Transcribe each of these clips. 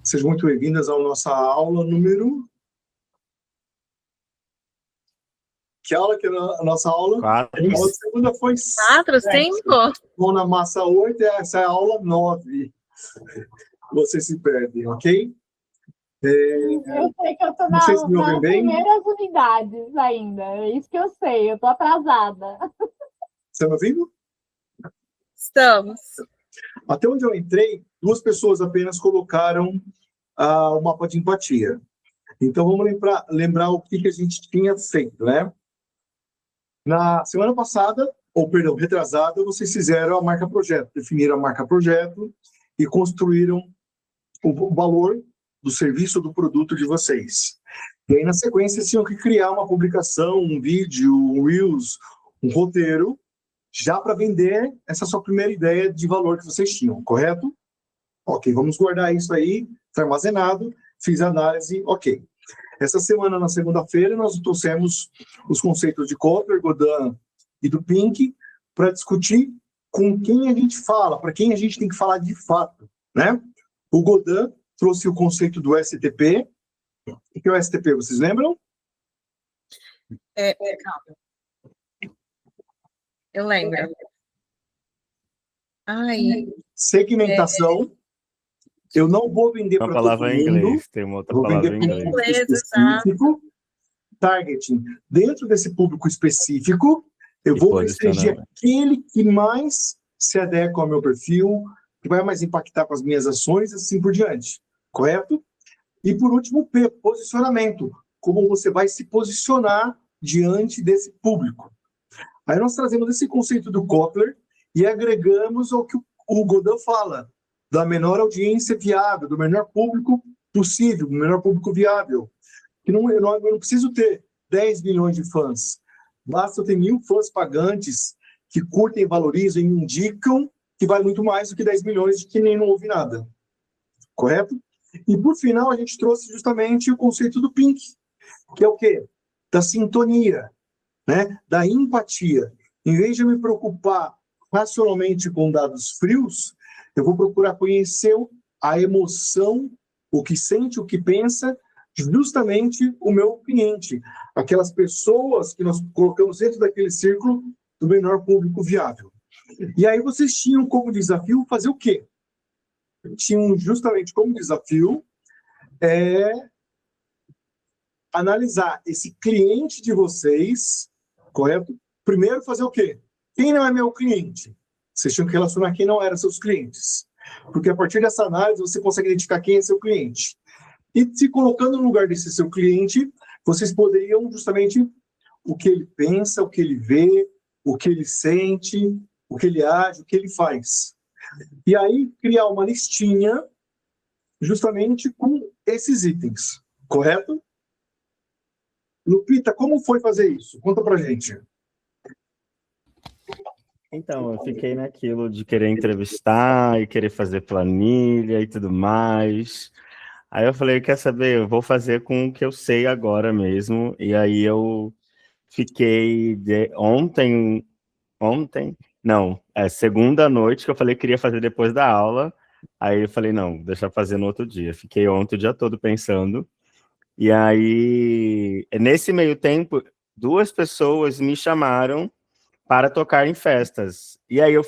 Sejam muito bem-vindas à nossa aula número... Que aula que é a nossa aula? 4. A aula segunda foi 4, 5? Vou na massa 8, essa é a aula 9. Você se perde, ok? Eu sei que eu estou nas primeiras unidades ainda. É isso que eu sei, eu estou atrasada. Está me ouvindo? Estamos. Até onde eu entrei, 2 pessoas apenas colocaram o mapa de empatia. Então, vamos lembrar o que a gente tinha feito, né? Na semana passada, ou perdão, retrasada, vocês fizeram a marca projeto, definiram a marca projeto e construíram o valor do serviço do produto de vocês. E aí, na sequência, tinham que criar uma publicação, um vídeo, um Reels, um roteiro, já para vender essa sua primeira ideia de valor que vocês tinham, correto? Ok, vamos guardar isso aí, está armazenado, fiz a análise, ok. Essa semana, na segunda-feira, nós trouxemos os conceitos de Kotler, Godin e do Pink para discutir com quem a gente fala, para quem a gente tem que falar de fato, né? O Godin trouxe o conceito do STP. O que é o STP, vocês lembram? Calma. Eu lembro. Segmentação. Eu não vou vender para todo mundo. Uma palavra em inglês, tem uma outra palavra em inglês. Público específico. Targeting. Dentro desse público específico, eu vou restringir aquele que mais se adequa ao meu perfil, que vai mais impactar com as minhas ações, assim por diante. Correto? E por último, P, posicionamento. Como você vai se posicionar diante desse público. Aí nós trazemos esse conceito do Kotler e agregamos ao que o Godin fala, da menor audiência viável, do menor público possível, do menor público viável. Que eu não preciso ter 10 milhões de fãs. Basta eu ter 1.000 fãs pagantes que curtem, valorizam e indicam que vai muito mais do que 10 milhões de que nem não ouve nada. Correto? E, por final, a gente trouxe justamente o conceito do Pink, que é o quê? Da sintonia, né? Da empatia. Em vez de eu me preocupar racionalmente com dados frios, eu vou procurar conhecer a emoção, o que sente, o que pensa, justamente o meu cliente. Aquelas pessoas que nós colocamos dentro daquele círculo do menor público viável. E aí vocês tinham como desafio fazer o quê? Tinham justamente como desafio analisar esse cliente de vocês, correto? Primeiro fazer o quê? Quem não é meu cliente? Vocês tinham que relacionar quem não eram seus clientes. Porque a partir dessa análise você consegue identificar quem é seu cliente. E se colocando no lugar desse seu cliente, vocês poderiam justamente o que ele pensa, o que ele vê, o que ele sente, o que ele age, o que ele faz. E aí criar uma listinha justamente com esses itens, correto? Lupita, como foi fazer isso? Conta pra gente. Então, eu fiquei naquilo de querer entrevistar e querer fazer planilha e tudo mais. Aí eu falei, quer saber, eu vou fazer com o que eu sei agora mesmo. E aí eu fiquei segunda noite, que eu falei que queria fazer depois da aula. Aí eu falei, não, deixa eu fazer no outro dia. Fiquei ontem o dia todo pensando. E aí, nesse meio tempo, 2 pessoas me chamaram para tocar em festas. E aí eu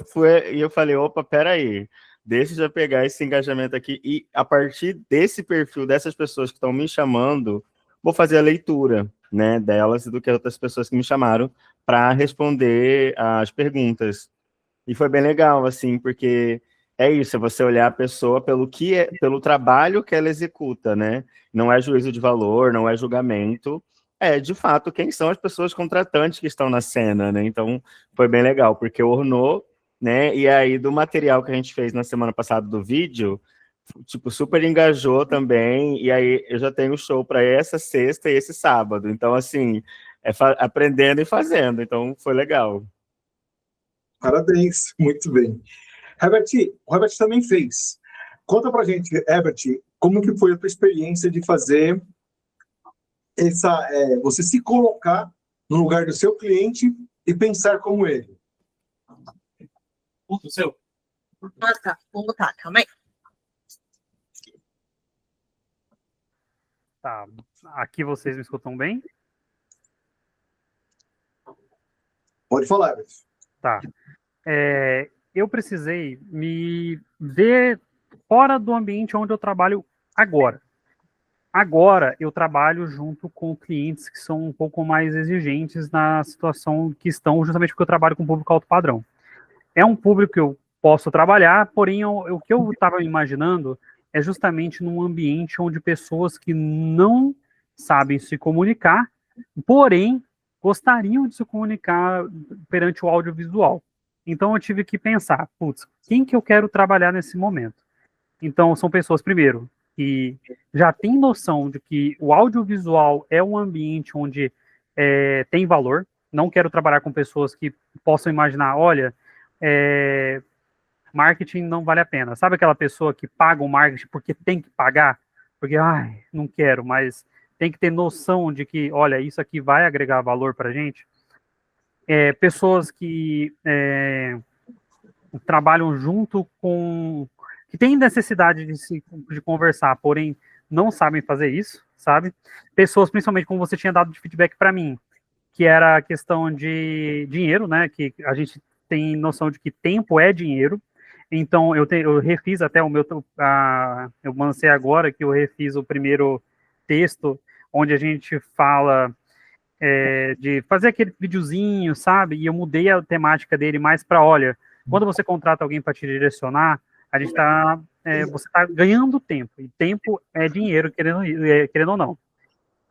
falei, opa, peraí, deixa eu já pegar esse engajamento aqui. E a partir desse perfil, dessas pessoas que estão me chamando, vou fazer a leitura, né, delas e do que outras pessoas que me chamaram para responder as perguntas. E foi bem legal, assim, porque é isso, é você olhar a pessoa pelo trabalho que ela executa, né? Não é juízo de valor, não é julgamento, é, de fato, quem são as pessoas contratantes que estão na cena, né? Então, foi bem legal, porque ornou, né? E aí, do material que a gente fez na semana passada do vídeo, tipo, super engajou também, e aí eu já tenho show para essa sexta e esse sábado. Então, assim, aprendendo e fazendo, então foi legal. Parabéns, muito bem. Herbert, o Herbert também fez. Conta pra gente, Herbert, como que foi a tua experiência de fazer você se colocar no lugar do seu cliente e pensar como ele. O seu. Ah, tá. Vamos botar, calma aí. Tá. Aqui vocês me escutam bem? Pode falar, Everton. Tá. Eu precisei me ver fora do ambiente onde eu trabalho agora. Agora, eu trabalho junto com clientes que são um pouco mais exigentes na situação que estão, justamente porque eu trabalho com público alto padrão. É um público que eu posso trabalhar, porém, o que eu estava imaginando é justamente num ambiente onde pessoas que não sabem se comunicar, porém, gostariam de se comunicar perante o audiovisual. Então, eu tive que pensar, putz, quem que eu quero trabalhar nesse momento? Então, são pessoas, primeiro, que já têm noção de que o audiovisual é um ambiente onde tem valor. Não quero trabalhar com pessoas que possam imaginar, olha, marketing não vale a pena. Sabe aquela pessoa que paga o marketing porque tem que pagar? Porque, ai, não quero, mas tem que ter noção de que, olha, isso aqui vai agregar valor para a gente. Pessoas que trabalham junto com... que têm necessidade de conversar, porém não sabem fazer isso, sabe? Pessoas, principalmente como você tinha dado de feedback para mim, que era a questão de dinheiro, né? Que a gente tem noção de que tempo é dinheiro. Então, eu refiz até o meu... eu lancei agora que eu refiz o primeiro texto, onde a gente fala de fazer aquele videozinho, sabe? E eu mudei a temática dele mais para, olha, quando você contrata alguém para te direcionar, a gente você está ganhando tempo, e tempo é dinheiro, querendo ou não.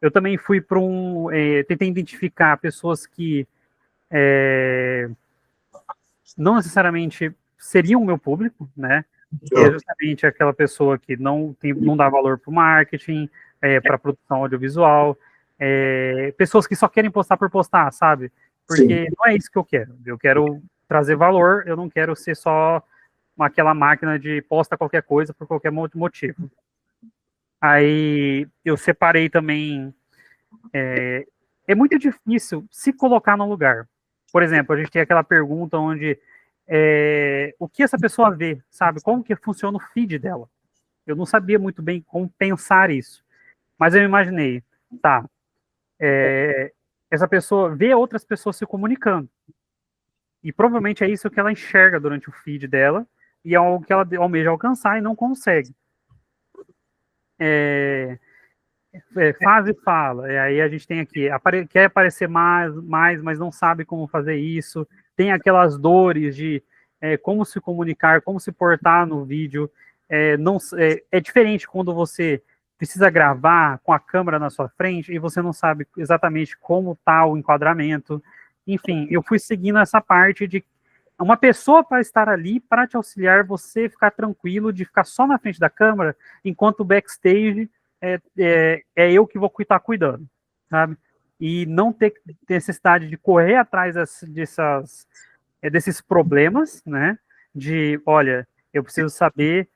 Eu também fui para tentei identificar pessoas que não necessariamente seriam o meu público, né? Que é justamente aquela pessoa que não dá valor para o marketing, para a produção audiovisual, pessoas que só querem postar por postar, sabe? Porque não é isso que eu quero. Eu quero trazer valor, eu não quero ser só aquela máquina de posta qualquer coisa por qualquer motivo. Aí eu separei também... É muito difícil se colocar no lugar. Por exemplo, a gente tem aquela pergunta onde o que essa pessoa vê, sabe? Como que funciona o feed dela? Eu não sabia muito bem como pensar isso. Mas eu imaginei, tá, essa pessoa vê outras pessoas se comunicando. E provavelmente é isso que ela enxerga durante o feed dela, e é algo que ela almeja alcançar e não consegue. Faz e fala. E aí a gente tem aqui, quer aparecer mais, mas não sabe como fazer isso. Tem aquelas dores de como se comunicar, como se portar no vídeo. É diferente quando você precisa gravar com a câmera na sua frente e você não sabe exatamente como está o enquadramento. Enfim, eu fui seguindo essa parte de uma pessoa para estar ali para te auxiliar, você ficar tranquilo de ficar só na frente da câmera, enquanto o backstage é eu que vou estar cuidando, sabe? E não ter necessidade de correr atrás desses problemas, né? De, olha, eu preciso saber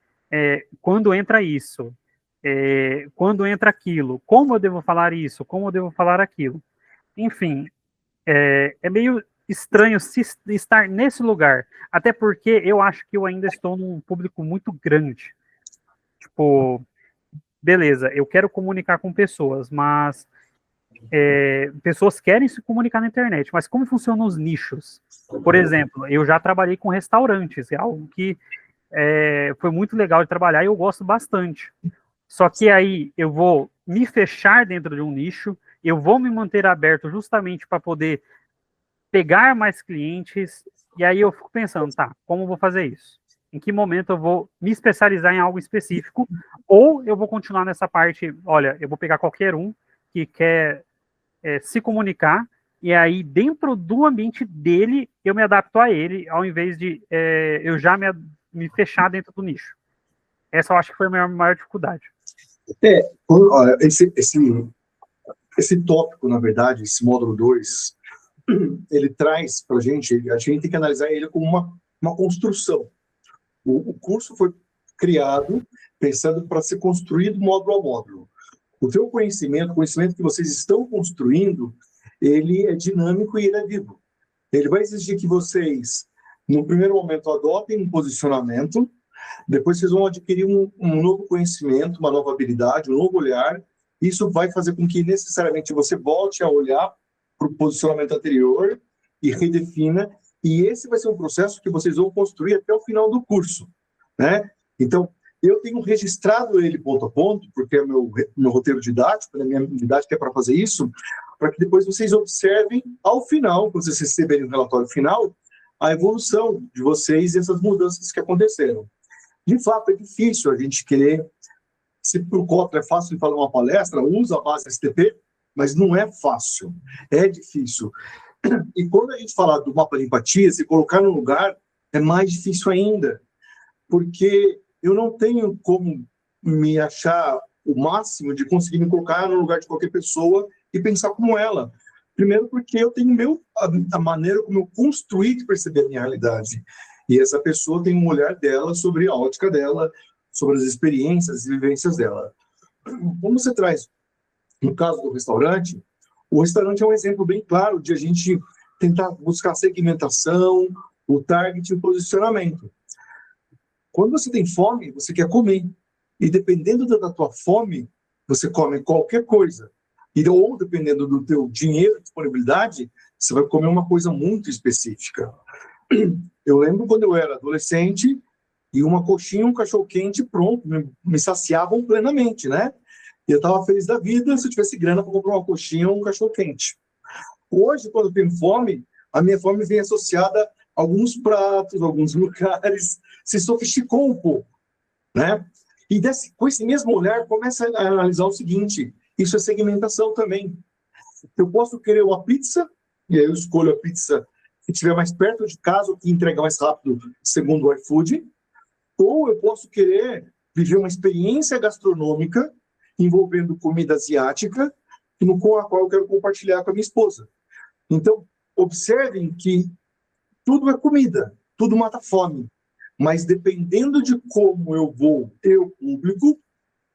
quando entra isso, quando entra aquilo, como eu devo falar isso, como eu devo falar aquilo. Enfim, é meio estranho estar nesse lugar, até porque eu acho que eu ainda estou num público muito grande. Tipo, beleza, eu quero comunicar com pessoas, mas pessoas querem se comunicar na internet, mas como funcionam os nichos? Por exemplo, eu já trabalhei com restaurantes, é algo que foi muito legal de trabalhar e eu gosto bastante. Só que aí eu vou me fechar dentro de um nicho, eu vou me manter aberto justamente para poder pegar mais clientes, e aí eu fico pensando, tá, como eu vou fazer isso? Em que momento eu vou me especializar em algo específico, ou eu vou continuar nessa parte, olha, eu vou pegar qualquer um que quer se comunicar, e aí dentro do ambiente dele, eu me adapto a ele, ao invés de eu já me fechar dentro do nicho. Essa eu acho que foi a minha maior dificuldade. Olha, esse tópico, na verdade, esse módulo 2, ele traz para a gente tem que analisar ele como uma construção. O curso foi criado pensando para ser construído módulo a módulo. O teu conhecimento, o conhecimento que vocês estão construindo, ele é dinâmico e ele é vivo. Ele vai exigir que vocês, no primeiro momento, adotem um posicionamento, depois vocês vão adquirir um novo conhecimento, uma nova habilidade, um novo olhar, isso vai fazer com que necessariamente você volte a olhar para o posicionamento anterior e redefina, e esse vai ser um processo que vocês vão construir até o final do curso, né? Então, eu tenho registrado ele ponto a ponto, porque é meu roteiro didático, né? Minha didática é para fazer isso, para que depois vocês observem ao final, quando vocês receberem o relatório final, a evolução de vocês e essas mudanças que aconteceram. De fato, é difícil a gente querer. Se para o Kotler é fácil de falar uma palestra, usa a base STP, mas não é fácil, é difícil. E quando a gente fala do mapa de empatia, se colocar no lugar, é mais difícil ainda, porque eu não tenho como me achar o máximo de conseguir me colocar no lugar de qualquer pessoa e pensar como ela. Primeiro porque eu tenho a maneira como eu construí de perceber a minha realidade. E essa pessoa tem um olhar dela sobre a ótica dela, sobre as experiências e vivências dela. Como você traz, no caso do restaurante, o restaurante é um exemplo bem claro de a gente tentar buscar segmentação, o target e o posicionamento. Quando você tem fome, você quer comer. E dependendo da tua fome, você come qualquer coisa. Ou dependendo do teu dinheiro, disponibilidade, você vai comer uma coisa muito específica. Eu lembro quando eu era adolescente, e uma coxinha, um cachorro-quente, pronto, me saciavam plenamente, né? E eu estava feliz da vida se eu tivesse grana para comprar uma coxinha ou um cachorro-quente. Hoje, quando eu tenho fome, a minha fome vem associada a alguns pratos, alguns lugares, se sofisticou um pouco, né? E com esse mesmo olhar, começa a analisar o seguinte, isso é segmentação também. Eu posso querer uma pizza, e aí eu escolho a pizza que estiver mais perto de casa, que entrega mais rápido, segundo o iFood, ou eu posso querer viver uma experiência gastronômica envolvendo comida asiática, com a qual eu quero compartilhar com a minha esposa. Então, observem que tudo é comida, tudo mata fome, mas dependendo de como eu público,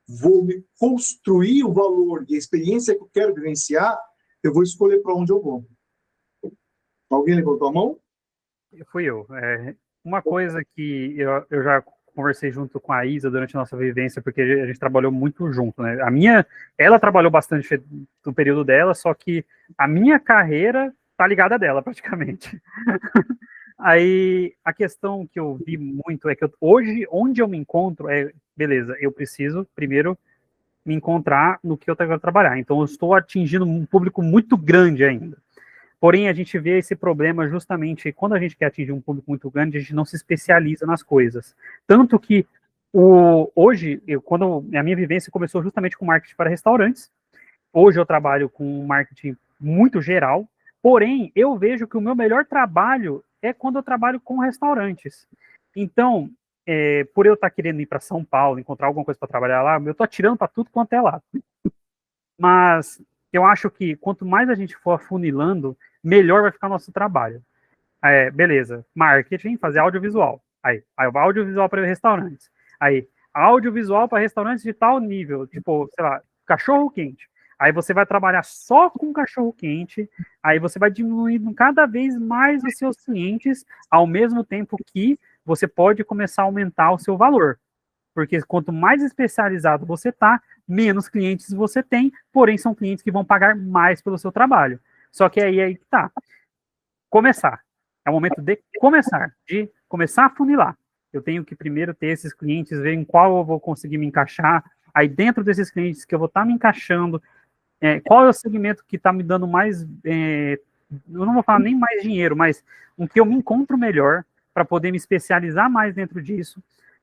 vou me construir o valor e a experiência que eu quero vivenciar, eu vou escolher para onde eu vou. Alguém levantou a mão? Fui eu. Uma coisa que eu já conversei junto com a Isa durante a nossa vivência, porque a gente trabalhou muito junto, né? Ela trabalhou bastante no período dela, só que a minha carreira tá ligada a dela, praticamente. Aí, a questão que eu vi muito é que hoje, onde eu me encontro, beleza, eu preciso, primeiro, me encontrar no que eu quero trabalhar. Então, eu estou atingindo um público muito grande ainda. Porém, a gente vê esse problema justamente quando a gente quer atingir um público muito grande, a gente não se especializa nas coisas. Tanto que hoje, quando a minha vivência começou justamente com marketing para restaurantes, hoje eu trabalho com marketing muito geral, porém, eu vejo que o meu melhor trabalho é quando eu trabalho com restaurantes. Então, por eu estar querendo ir para São Paulo, encontrar alguma coisa para trabalhar lá, eu estou atirando para tudo quanto é lado. Mas eu acho que quanto mais a gente for afunilando, melhor vai ficar o nosso trabalho. Beleza, marketing, fazer audiovisual. Aí audiovisual para restaurantes. Aí, audiovisual para restaurantes de tal nível, tipo, sei lá, cachorro-quente. Aí você vai trabalhar só com cachorro-quente, aí você vai diminuindo cada vez mais os seus clientes, ao mesmo tempo que você pode começar a aumentar o seu valor. Porque quanto mais especializado você tá, menos clientes você tem, porém são clientes que vão pagar mais pelo seu trabalho. Só que aí que tá. Começar. É o momento de começar a funilar. Eu tenho que primeiro ter esses clientes, ver em qual eu vou conseguir me encaixar. Aí dentro desses clientes que eu vou estar me encaixando, qual é o segmento que está me dando mais, eu não vou falar nem mais dinheiro, mas um que eu me encontro melhor para poder me especializar mais dentro disso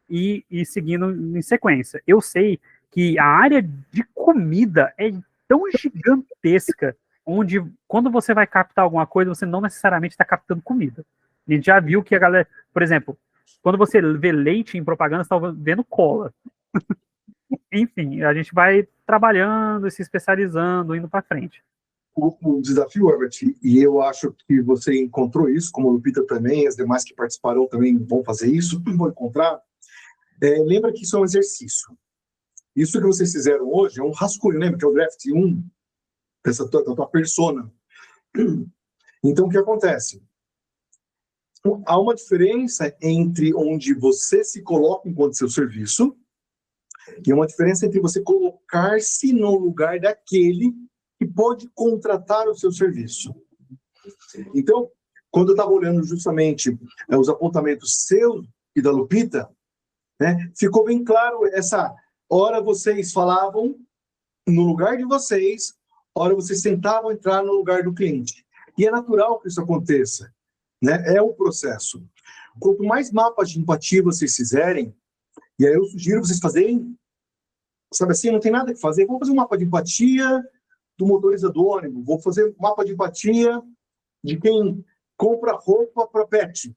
e seguindo em sequência. Eu sei que a área de comida é tão gigantesca, onde quando você vai captar alguma coisa, você não necessariamente está captando comida. A gente já viu que a galera, por exemplo, quando você vê leite em propaganda, você está vendo cola. Enfim, a gente vai trabalhando, se especializando, indo para frente. O desafio, Herbert, e eu acho que você encontrou isso, como a Lupita também, as demais que participaram também vão fazer isso, vão encontrar. Lembra que isso é um exercício. Isso que vocês fizeram hoje é um rascunho, lembra que é o draft 1 da tua persona. Então, o que acontece? Há uma diferença entre onde você se coloca enquanto seu serviço E é uma diferença entre você colocar-se no lugar daquele que pode contratar o seu serviço. Então, quando eu estava olhando justamente os apontamentos seus e da Lupita, né, ficou bem claro essa hora vocês falavam no lugar de vocês, hora vocês tentavam entrar no lugar do cliente. E é natural que isso aconteça, né? É o processo. Quanto mais mapas de empatia vocês fizerem, e aí eu sugiro vocês fazerem, sabe assim, não tem nada que fazer, vamos fazer um mapa de empatia do motorista do ônibus, vou fazer um mapa de empatia de quem compra roupa para pet.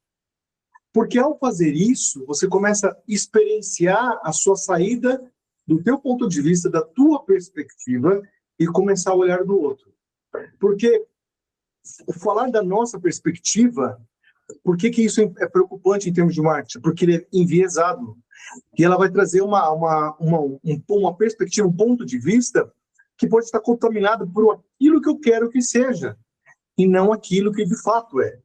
Porque ao fazer isso, você começa a experienciar a sua saída do teu ponto de vista, da tua perspectiva, e começar a olhar do outro. Porque falar da nossa perspectiva, por que isso é preocupante em termos de marketing? Porque ele é enviesado. E ela vai trazer uma perspectiva, um ponto de vista que pode estar contaminado por aquilo que eu quero que seja, e não aquilo que de fato é.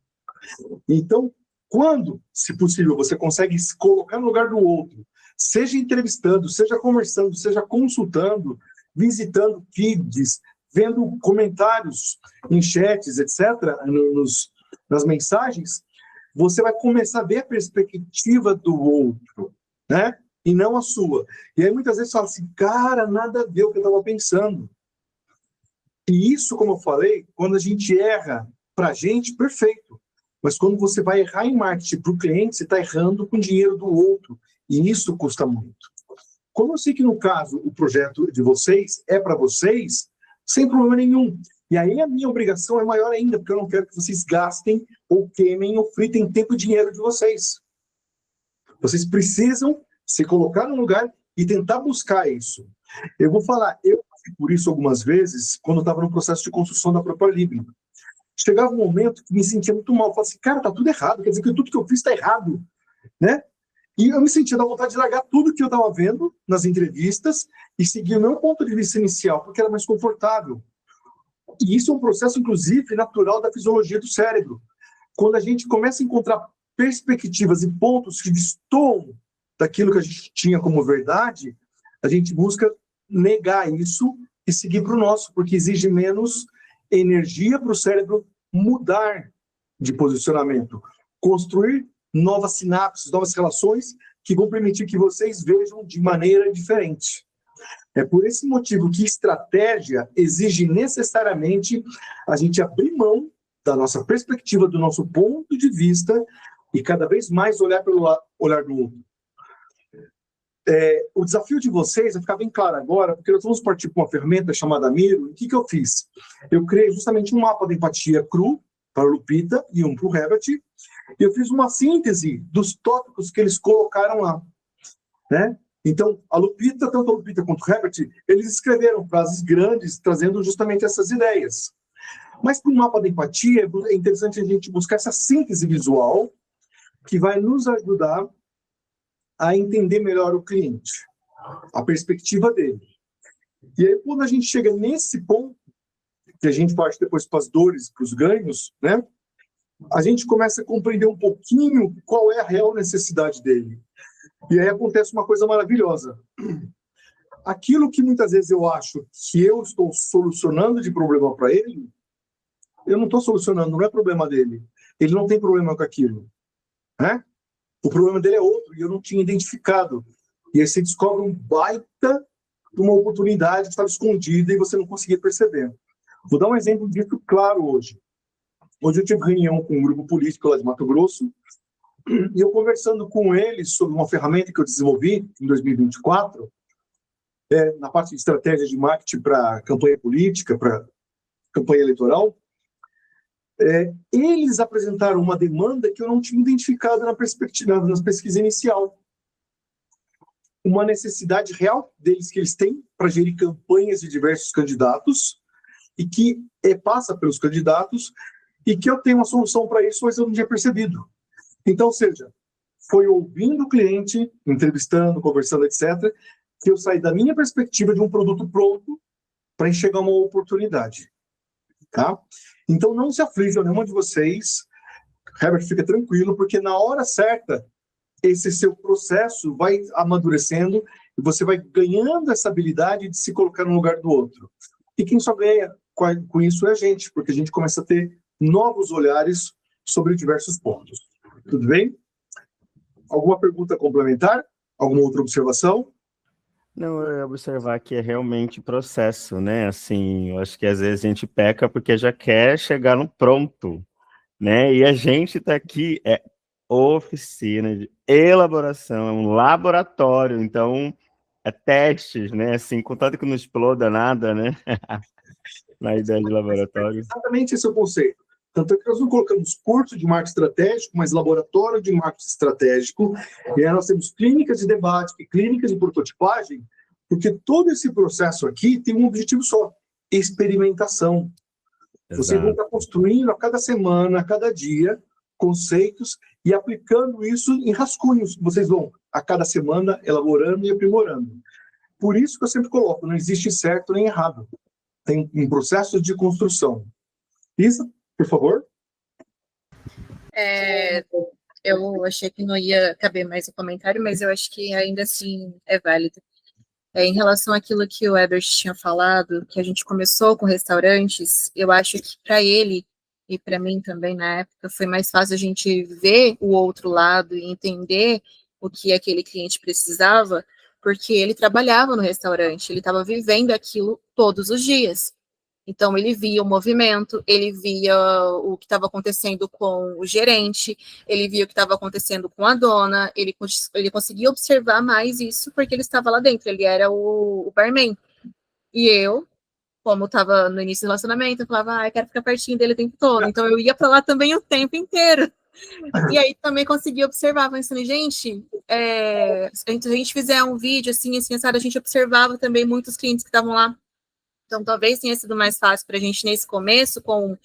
Então, quando, se possível, você consegue se colocar no lugar do outro, seja entrevistando, seja conversando, seja consultando, visitando feeds, vendo comentários em chats, etc., nas mensagens, você vai começar a ver a perspectiva do outro, né? E não a sua. E aí muitas vezes fala assim, cara, nada a ver o que eu estava pensando. E isso, como eu falei, quando a gente erra para a gente, perfeito. Mas quando você vai errar em marketing para o cliente, você está errando com o dinheiro do outro. E isso custa muito. Como eu sei que, no caso, o projeto de vocês é para vocês, sem problema nenhum. E aí a minha obrigação é maior ainda, porque eu não quero que vocês gastem ou queimem ou fritem tempo e dinheiro de vocês. Vocês precisam se colocar no lugar e tentar buscar isso. Eu vou falar, eu passei por isso algumas vezes, quando eu estava no processo de construção da própria Libre. Chegava um momento que me sentia muito mal. Eu falava assim, cara, tá tudo errado, quer dizer que tudo que eu fiz está errado, né? E eu me sentia da vontade de largar tudo que eu estava vendo nas entrevistas e seguir o meu ponto de vista inicial, porque era mais confortável. E isso é um processo, inclusive, natural da fisiologia do cérebro. Quando a gente começa a encontrar perspectivas e pontos que destoam daquilo que a gente tinha como verdade, a gente busca negar isso e seguir para o nosso, porque exige menos energia para o cérebro mudar de posicionamento, construir novas sinapses, novas relações que vão permitir que vocês vejam de maneira diferente. É por esse motivo que estratégia exige necessariamente a gente abrir mão da nossa perspectiva, do nosso ponto de vista e cada vez mais olhar pelo olhar do outro. O desafio de vocês vai ficar bem claro agora, porque nós vamos partir para uma ferramenta chamada Miro. O que eu fiz? Eu criei justamente um mapa de empatia cru para a Lupita e um para o Herbert, e eu fiz uma síntese dos tópicos que eles colocaram lá, né? Então, a Lupita, tanto a Lupita quanto o Herbert, eles escreveram frases grandes, trazendo justamente essas ideias. Mas para o mapa da empatia, é interessante a gente buscar essa síntese visual que vai nos ajudar a entender melhor o cliente, a perspectiva dele. E aí, quando a gente chega nesse ponto, que a gente parte depois para as dores, para os ganhos, né? A gente começa a compreender um pouquinho qual é a real necessidade dele. E aí acontece uma coisa maravilhosa. Aquilo que muitas vezes eu acho que eu estou solucionando de problema para ele, eu não estou solucionando, não é problema dele. Ele não tem problema com aquilo, né? O problema dele é outro, e eu não tinha identificado. E aí você descobre um baita de uma oportunidade que estava escondida e você não conseguia perceber. Vou dar um exemplo disso claro hoje. Hoje eu tive reunião com um grupo político lá de Mato Grosso, e eu conversando com eles sobre uma ferramenta que eu desenvolvi em 2024, na parte de estratégia de marketing para campanha política, para campanha eleitoral, eles apresentaram uma demanda que eu não tinha identificado na pesquisa inicial. Uma necessidade real deles que eles têm para gerir campanhas de diversos candidatos e que passa pelos candidatos e que eu tenho uma solução para isso, mas eu não tinha percebido. Então, ou seja, foi ouvindo o cliente, entrevistando, conversando, etc., que eu saí da minha perspectiva de um produto pronto para enxergar uma oportunidade. Tá? Então, não se aflijam nenhuma de vocês. Herbert, fica tranquilo, porque na hora certa, esse seu processo vai amadurecendo e você vai ganhando essa habilidade de se colocar no lugar do outro. E quem só ganha com isso é a gente, porque a gente começa a ter novos olhares sobre diversos pontos. Tudo bem? Alguma pergunta complementar? Alguma outra observação? Não, eu ia observar que é realmente processo, né? Assim, eu acho que às vezes a gente peca porque já quer chegar no pronto, né? E a gente está aqui, oficina de elaboração, é um laboratório, então é testes, né? Assim, contanto que não exploda nada, né? Na ideia de laboratório. Exatamente esse é o conceito. Tanto é que nós não colocamos curso de marketing estratégico, mas laboratório de marketing estratégico, e aí nós temos clínicas de debate, clínicas de prototipagem, porque todo esse processo aqui tem um objetivo só: experimentação. Vocês vão estar construindo a cada semana, a cada dia, conceitos e aplicando isso em rascunhos. Vocês vão, a cada semana, elaborando e aprimorando. Por isso que eu sempre coloco, não existe certo nem errado. Tem um processo de construção. Isa, por favor. Eu achei que não ia caber mais o comentário, mas eu acho que ainda assim é válido. Em relação àquilo que o Ebert tinha falado, que a gente começou com restaurantes, eu acho que para ele e para mim também na época foi mais fácil a gente ver o outro lado e entender o que aquele cliente precisava, porque ele trabalhava no restaurante, ele estava vivendo aquilo todos os dias. Então, ele via o movimento, ele via o que estava acontecendo com o gerente, ele via o que estava acontecendo com a dona, ele conseguia observar mais isso porque ele estava lá dentro, ele era o barman. E eu, como estava no início do relacionamento, eu falava, eu quero ficar pertinho dele o tempo todo. Então, eu ia para lá também o tempo inteiro. E aí, também conseguia observar, pensando, gente, se a gente fizer um vídeo assim, sabe, a gente observava também muitos clientes que estavam lá. Então, talvez tenha sido mais fácil para a gente nesse começo, com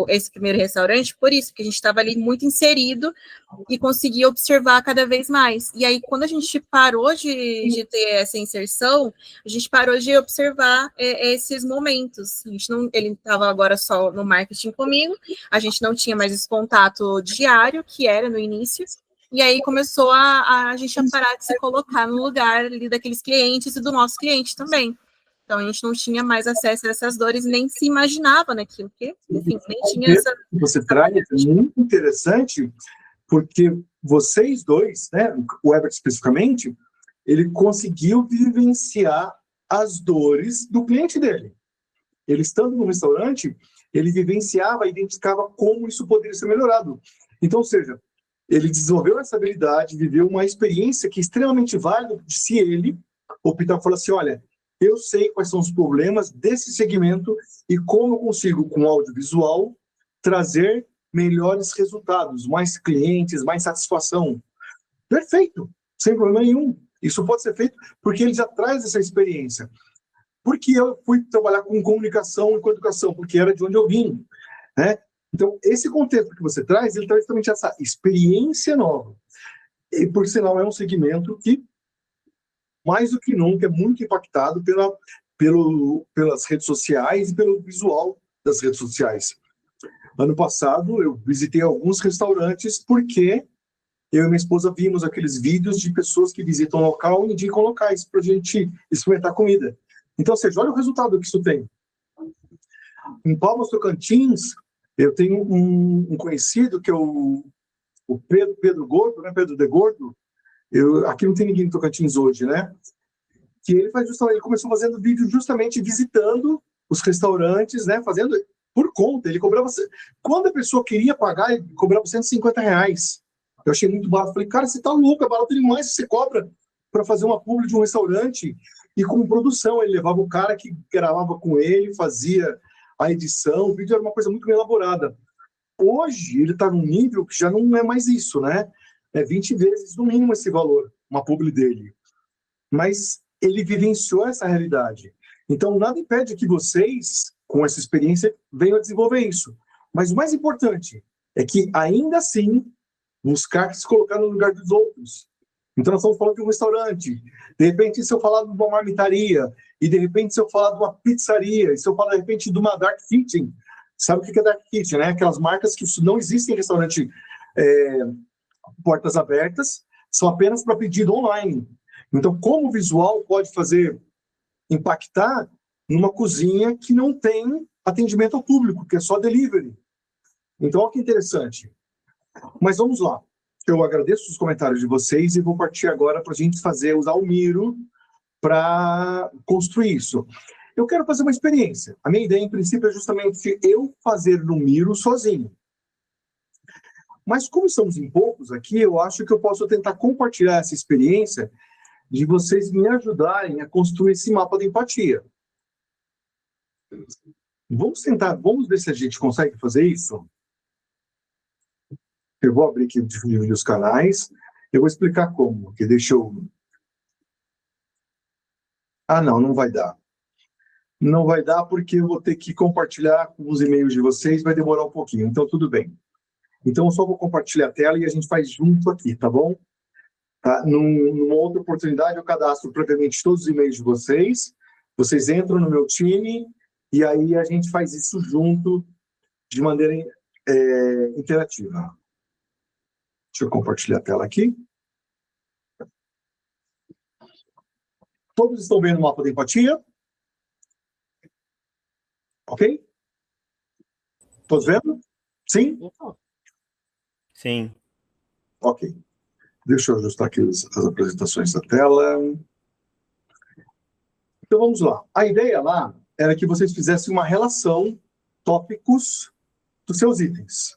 esse primeiro restaurante, por isso, que a gente estava ali muito inserido e conseguia observar cada vez mais. E aí, quando a gente parou de ter essa inserção, a gente parou de observar esses momentos. Ele estava agora só no marketing comigo, a gente não tinha mais esse contato diário, que era no início, e aí começou a gente a parar de se colocar no lugar ali daqueles clientes e do nosso cliente também. Então, a gente não tinha mais acesso a essas dores, nem se imaginava naquilo, porque, enfim, nem tinha essa... Você traz, é muito interessante, porque vocês dois, né, o Ebert especificamente, ele conseguiu vivenciar as dores do cliente dele. Ele, estando no restaurante, ele vivenciava, identificava como isso poderia ser melhorado. Então, ou seja, ele desenvolveu essa habilidade, viveu uma experiência que é extremamente válida, se ele optar e falar assim, olha, eu sei quais são os problemas desse segmento e como eu consigo, com audiovisual, trazer melhores resultados, mais clientes, mais satisfação. Perfeito, sem problema nenhum. Isso pode ser feito porque ele já traz essa experiência. Porque eu fui trabalhar com comunicação e com educação, porque era de onde eu vim, né? Então, esse contexto que você traz, ele traz justamente essa experiência nova. E, por sinal, é um segmento que, mais do que nunca, é muito impactado pelas redes sociais e pelo visual das redes sociais. Ano passado, eu visitei alguns restaurantes porque eu e minha esposa vimos aqueles vídeos de pessoas que visitam o local e indicam locais para a gente experimentar comida. Então, ou seja, olha o resultado que isso tem. Em Palmas, Tocantins, eu tenho um conhecido que é o Pedro Gordo, né? Pedro de Gordo. Aqui não tem ninguém em Tocantins hoje, né? Que ele começou fazendo vídeo justamente visitando os restaurantes, né? Fazendo por conta. Ele cobrava, quando a pessoa queria pagar, ele cobrava R$150. Eu achei muito barato. Falei, cara, você tá louco, é barato demais que você cobra para fazer uma publi de um restaurante. E com produção, ele levava o cara que gravava com ele, fazia a edição, o vídeo era uma coisa muito bem elaborada. Hoje, ele está num nível que já não é mais isso, né? É 20 vezes no mínimo esse valor, uma publi dele. Mas ele vivenciou essa realidade. Então, nada impede que vocês, com essa experiência, venham a desenvolver isso. Mas o mais importante é que, ainda assim, buscar se colocar no lugar dos outros. Então, nós estamos falando de um restaurante. De repente, se eu falar de uma marmitaria, e de repente, se eu falar de uma pizzaria, e se eu falar, de repente, de uma dark kitchen. Sabe o que é dark kitchen, né? Aquelas marcas que não existem em restaurante portas abertas, são apenas para pedido online. Então, como o visual pode impactar numa cozinha que não tem atendimento ao público, que é só delivery. Então, olha que interessante. Mas vamos lá. Eu agradeço os comentários de vocês e vou partir agora para a gente usar o Miro para construir isso. Eu quero fazer uma experiência. A minha ideia, em princípio, é justamente eu fazer no Miro sozinho. Mas como estamos em poucos aqui, eu acho que eu posso tentar compartilhar essa experiência de vocês me ajudarem a construir esse mapa da empatia. Vamos ver se a gente consegue fazer isso? Eu vou abrir aqui, dividir os canais. Eu vou explicar como. Porque deixa eu... Ah, não vai dar. Não vai dar porque eu vou ter que compartilhar com os e-mails de vocês, vai demorar um pouquinho, então tudo bem. Então eu só vou compartilhar a tela e a gente faz junto aqui, tá bom? Tá? Numa outra oportunidade eu cadastro propriamente todos os e-mails de vocês, vocês entram no meu time e aí a gente faz isso junto de maneira interativa. Deixa eu compartilhar a tela aqui. Todos estão vendo o mapa da empatia? Ok? Todos vendo? Sim? Sim. Ok. Deixa eu ajustar aqui as apresentações da tela. Então vamos lá. A ideia lá era que vocês fizessem uma relação tópicos dos seus itens.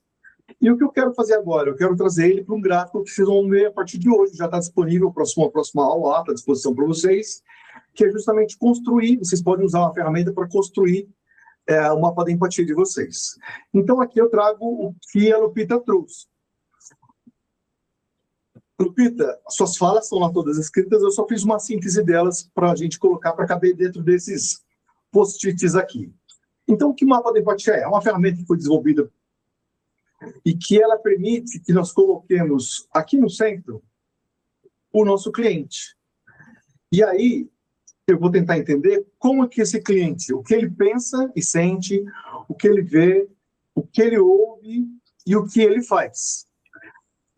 E o que eu quero fazer agora? Eu quero trazer ele para um gráfico que vocês vão ver a partir de hoje. Já está disponível, a próxima aula lá, está à disposição para vocês, que é justamente construir. Vocês podem usar uma ferramenta para construir o mapa da empatia de vocês. Então aqui eu trago o que a Lupita trouxe. Lupita, suas falas estão lá todas escritas, eu só fiz uma síntese delas para a gente colocar para caber dentro desses post-its aqui. Então, o que o mapa da empatia é? É uma ferramenta que foi desenvolvida e que ela permite que nós coloquemos aqui no centro o nosso cliente. E aí, eu vou tentar entender como é que esse cliente, o que ele pensa e sente, o que ele vê, o que ele ouve e o que ele faz.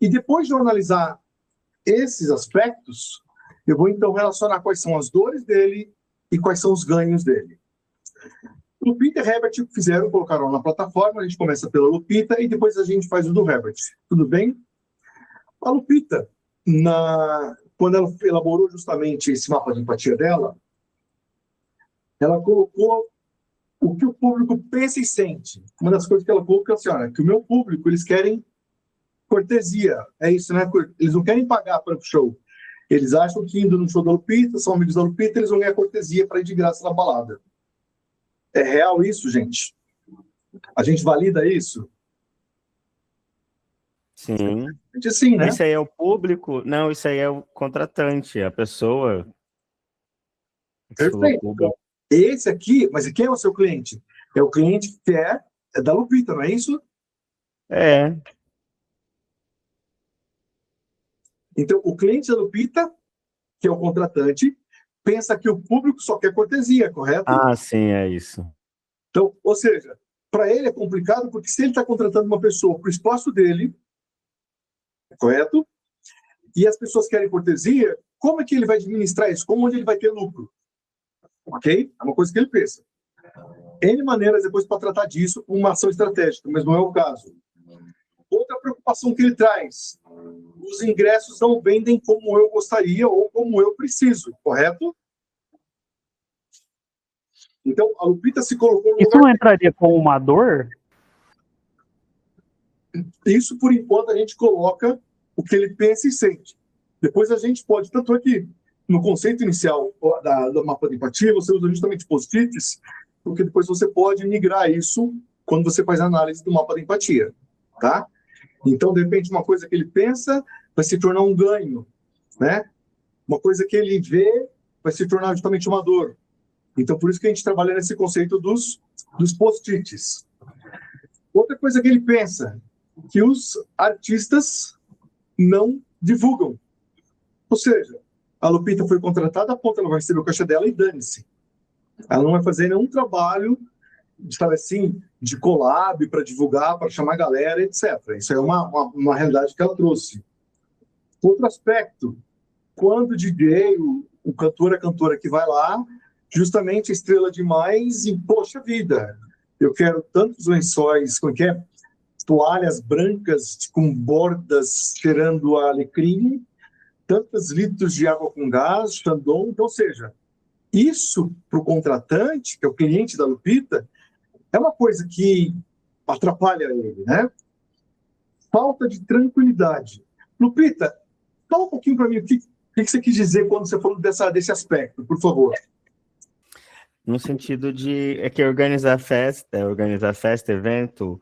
E depois de eu analisar esses aspectos, eu vou então relacionar quais são as dores dele e quais são os ganhos dele. Lupita e Herbert colocaram na plataforma, a gente começa pela Lupita e depois a gente faz o do Herbert. Tudo bem? A Lupita, quando ela elaborou justamente esse mapa de empatia dela, ela colocou o que o público pensa e sente. Uma das coisas que ela colocou é assim, olha, que o meu público, eles querem cortesia. É isso, né? Eles não querem pagar para o show. Eles acham que indo no show da Lupita, são amigos da Lupita, eles vão ganhar cortesia para ir de graça na balada. É real isso, gente? A gente valida isso? Sim. Sim, né? Isso aí é o público? Não, isso aí é o contratante, a pessoa. Perfeito. Esse aqui, mas quem é o seu cliente? É o cliente que é da Lupita, não é isso? É. Então, o cliente da Lupita, que é o contratante, pensa que o público só quer cortesia, correto? Ah, sim, é isso. Então, ou seja, para ele é complicado porque se ele está contratando uma pessoa para o espaço dele, correto? E as pessoas querem cortesia, como é que ele vai administrar isso? Como onde ele vai ter lucro? Ok? É uma coisa que ele pensa. N maneiras depois para tratar disso com uma ação estratégica, mas não é o caso. Outra preocupação que ele traz: os ingressos não vendem como eu gostaria ou como eu preciso, correto? Então, a Lupita se colocou no Isso não entraria como uma dor? Isso, por enquanto, a gente coloca o que ele pensa e sente. Depois a gente pode, tanto aqui, no conceito inicial do mapa de empatia, você usa justamente post-its, porque depois você pode migrar isso quando você faz a análise do mapa de empatia, tá? Então, de repente, uma coisa que ele pensa vai se tornar um ganho, né? Uma coisa que ele vê vai se tornar justamente uma dor. Então, por isso que a gente trabalha nesse conceito dos post-its. Outra coisa que ele pensa, que os artistas não divulgam. Ou seja, a Lupita foi contratada, a ponta ela vai receber o caixa dela e dane-se. Ela não vai fazer nenhum trabalho, sabe assim, de collab para divulgar, para chamar a galera, etc. Isso é uma realidade que ela trouxe. Outro aspecto, quando o DJ, o cantor, a cantora que vai lá, justamente estrela demais e, poxa vida, eu quero tantos lençóis, como que é? Toalhas brancas com bordas cheirando a alecrim, tantos litros de água com gás, Chandon. Então, ou seja, isso para o contratante, que é o cliente da Lupita, é uma coisa que atrapalha ele, né? Falta de tranquilidade. Lupita, fala um pouquinho para mim o que você quis dizer quando você falou desse aspecto, por favor. No sentido de que organizar festa, evento,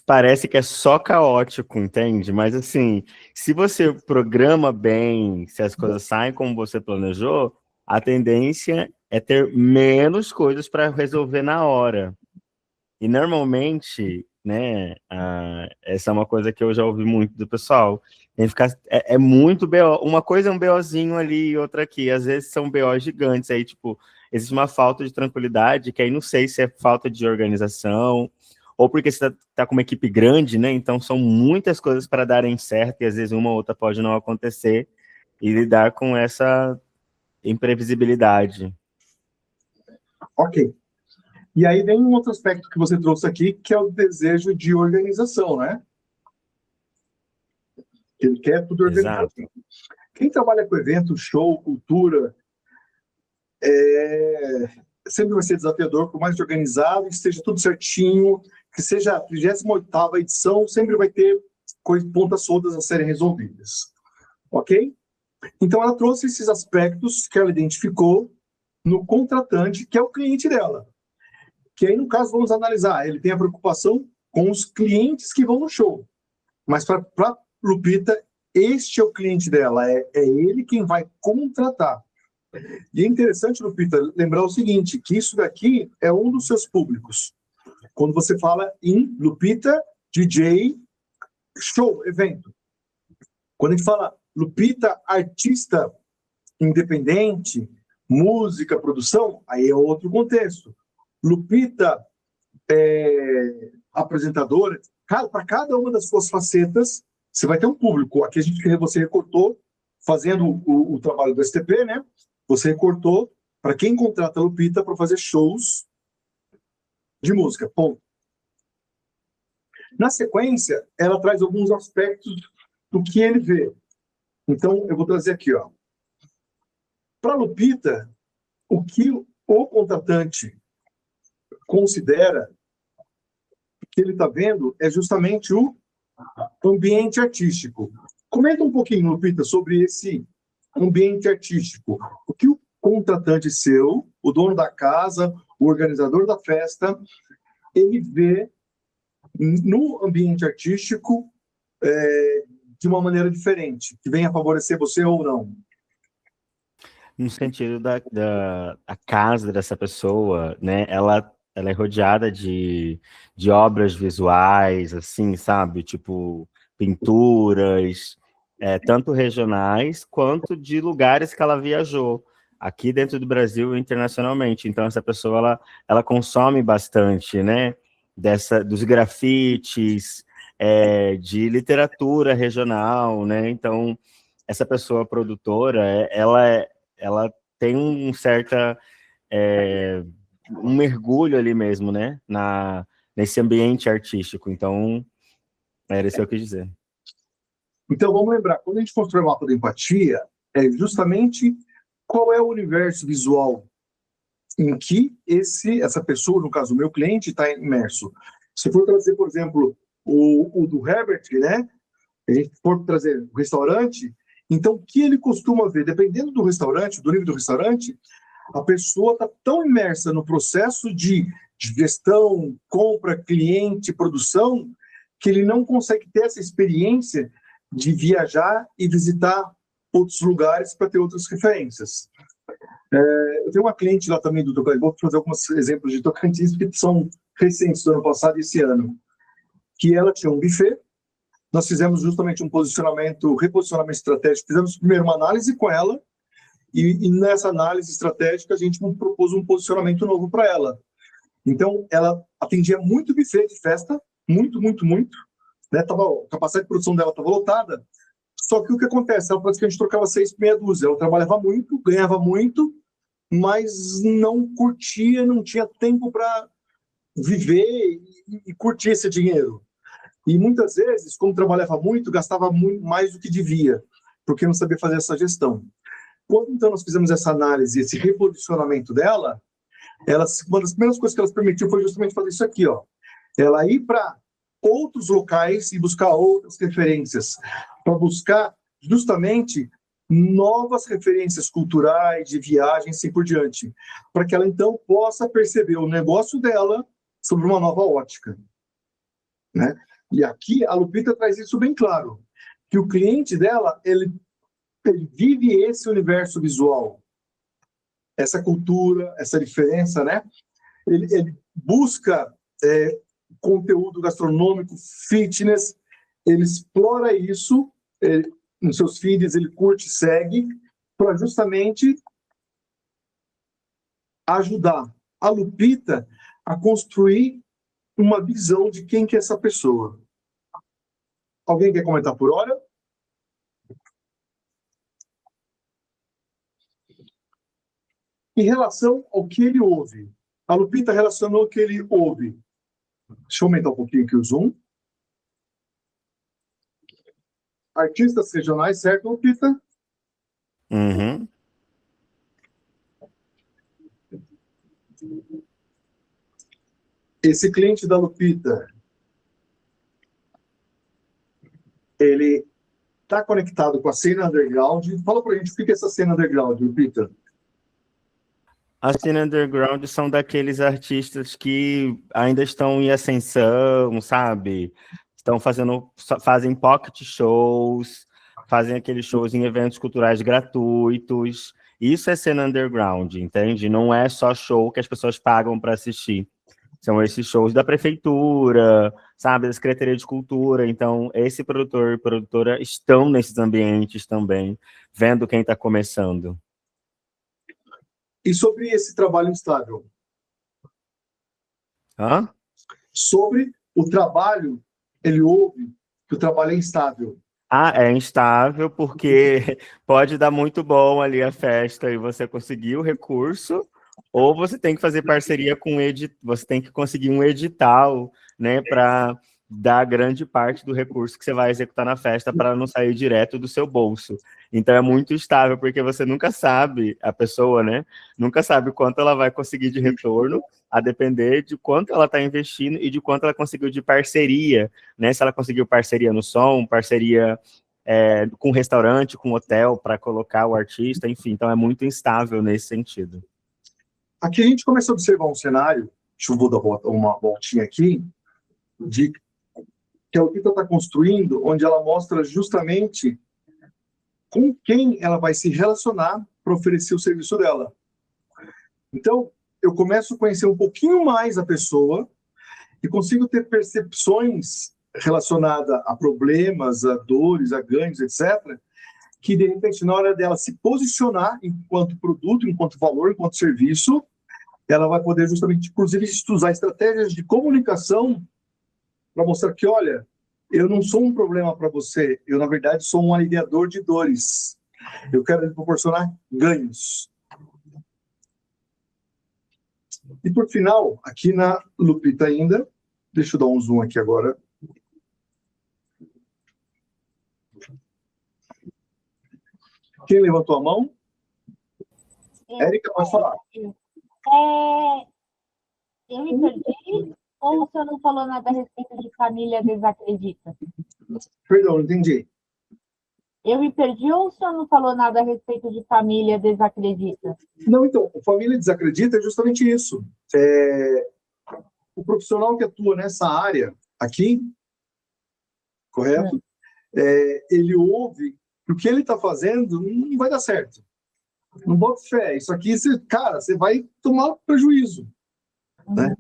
parece que é só caótico, entende? Mas assim, se você programa bem, se as coisas saem como você planejou, a tendência é ter menos coisas para resolver na hora. E normalmente, né, essa é uma coisa que eu já ouvi muito do pessoal. Tem que ficar, é muito BO. Uma coisa é um BOzinho ali e outra aqui. Às vezes são BOs gigantes. Aí, tipo, existe uma falta de tranquilidade, que aí não sei se é falta de organização, ou porque você tá com uma equipe grande, né? Então são muitas coisas para darem certo, e às vezes uma ou outra pode não acontecer, e lidar com essa imprevisibilidade. Ok. E aí vem um outro aspecto que você trouxe aqui, que é o desejo de organização, né? Ele quer tudo organizado. Exato. Quem trabalha com evento, show, cultura, sempre vai ser desafiador, por mais organizado, que esteja tudo certinho, que seja a 38ª edição, sempre vai ter pontas soltas a serem resolvidas. Ok? Então, ela trouxe esses aspectos que ela identificou no contratante, que é o cliente dela. Que aí, no caso, vamos analisar. Ele tem a preocupação com os clientes que vão no show. Mas, para Lupita, este é o cliente dela. É ele quem vai contratar. E é interessante, Lupita, lembrar o seguinte, que isso daqui é um dos seus públicos. Quando você fala em Lupita, DJ, show, evento. Quando a gente fala Lupita, artista independente, música, produção, aí é outro contexto. Lupita, apresentadora, para cada uma das suas facetas, você vai ter um público. Aqui você recortou, fazendo o trabalho do STP, né? Você recortou para quem contrata a Lupita para fazer shows de música. Ponto. Na sequência, ela traz alguns aspectos do que ele vê. Então, eu vou trazer aqui, ó. Para Lupita, o que o contratante considera que ele está vendo é justamente o ambiente artístico. Comenta um pouquinho, Lupita, sobre esse ambiente artístico. O que o contratante seu, o dono da casa, o organizador da festa, ele vê no ambiente artístico de uma maneira diferente, que venha favorecer você ou não? No sentido da casa dessa pessoa, né? Ela é rodeada de obras visuais, assim, sabe? Tipo, pinturas, tanto regionais quanto de lugares que ela viajou, aqui dentro do Brasil e internacionalmente. Então, essa pessoa, ela consome bastante, né? Dos grafites, de literatura regional, né? Então, essa pessoa produtora, ela tem um mergulho ali mesmo, né? Nesse ambiente artístico. Então, era isso que eu quis dizer. Então, vamos lembrar, quando a gente constrói o mapa da empatia, é justamente qual é o universo visual em que essa pessoa, no caso, o meu cliente, está imerso. Se for trazer, por exemplo, o do Herbert, né? A gente for trazer o restaurante, então, o que ele costuma ver? Dependendo do restaurante, do nível do restaurante, a pessoa está tão imersa no processo de gestão, compra, cliente, produção, que ele não consegue ter essa experiência de viajar e visitar outros lugares para ter outras referências. Eu tenho uma cliente lá também do Tocantins, vou fazer alguns exemplos de Tocantins, que são recentes do ano passado e esse ano, que ela tinha um buffet. Nós fizemos justamente um reposicionamento estratégico, fizemos primeiro uma análise com ela, e nessa análise estratégica a gente propôs um posicionamento novo para ela. Então, ela atendia muito buffet de festa, muito, né? A capacidade de produção dela estava lotada, Só que o que acontece? Ela praticamente trocava 6 por meia dúzia. Ela trabalhava muito, ganhava muito, mas não curtia, não tinha tempo para viver e curtir esse dinheiro. E muitas vezes, como trabalhava muito, gastava muito mais do que devia, porque não sabia fazer essa gestão. Quando então nós fizemos essa análise, esse reposicionamento dela, uma das primeiras coisas que ela permitiu foi justamente fazer isso aqui, ó. Ela ir para outros locais e buscar outras referências, para buscar justamente novas referências culturais, de viagens, assim por diante, para que ela então possa perceber o negócio dela sobre uma nova ótica, né? E aqui a Lupita traz isso bem claro, que o cliente dela, ele vive esse universo visual, essa cultura, essa diferença, né? Ele busca conteúdo gastronômico, fitness, ele explora isso, nos seus feeds ele curte, segue, para justamente ajudar a Lupita a construir uma visão de quem que é essa pessoa. Alguém quer comentar por hora? Em relação ao que ele ouve, a Lupita relacionou o que ele ouve. Deixa eu aumentar um pouquinho aqui o zoom. Artistas regionais, certo, Lupita? Uhum. Esse cliente da Lupita, ele está conectado com a cena underground. Fala pra gente o que é essa cena underground, Lupita. A cena underground são daqueles artistas que ainda estão em ascensão, sabe? Fazem pocket shows, fazem aqueles shows em eventos culturais gratuitos. Isso é cena underground, entende? Não é só show que as pessoas pagam para assistir. São esses shows da prefeitura, sabe? Da Secretaria de Cultura. Então, esse produtor e produtora estão nesses ambientes também, vendo quem está começando. E sobre esse trabalho instável? Hã? Sobre o trabalho, ele ouve que o trabalho é instável. Ah, é instável porque pode dar muito bom ali a festa e você conseguir o recurso, ou você tem que fazer parceria com você tem que conseguir um edital, né, para dar grande parte do recurso que você vai executar na festa para não sair direto do seu bolso. Então é muito instável porque você nunca sabe, a pessoa, né, nunca sabe quanto ela vai conseguir de retorno, a depender de quanto ela está investindo e de quanto ela conseguiu de parceria, né? Se ela conseguiu parceria no som, parceria com restaurante, com hotel, para colocar o artista, enfim, então é muito instável nesse sentido. Aqui a gente começa a observar um cenário, deixa eu dar uma voltinha aqui, que a Lupita está construindo, onde ela mostra justamente com quem ela vai se relacionar para oferecer o serviço dela. Então, eu começo a conhecer um pouquinho mais a pessoa e consigo ter percepções relacionadas a problemas, a dores, a ganhos, etc., que, de repente, na hora dela se posicionar enquanto produto, enquanto valor, enquanto serviço, ela vai poder justamente, inclusive, usar estratégias de comunicação para mostrar que, olha, eu não sou um problema para você, eu, na verdade, sou um aliviador de dores. Eu quero lhe proporcionar ganhos. E, por final, aqui na Lupita ainda, deixa eu dar um zoom aqui agora. Quem levantou a mão? Érica, pode falar. Eu me perdi ou o senhor não falou nada a respeito de família desacredita? Perdão, não entendi. Eu me perdi ou o senhor não falou nada a respeito de família desacredita? Não, então, a família desacredita é justamente isso. O profissional que atua nessa área aqui, correto? Ele ouve que o que ele está fazendo não vai dar certo. Não bota fé. Isso aqui, você vai tomar prejuízo. Né?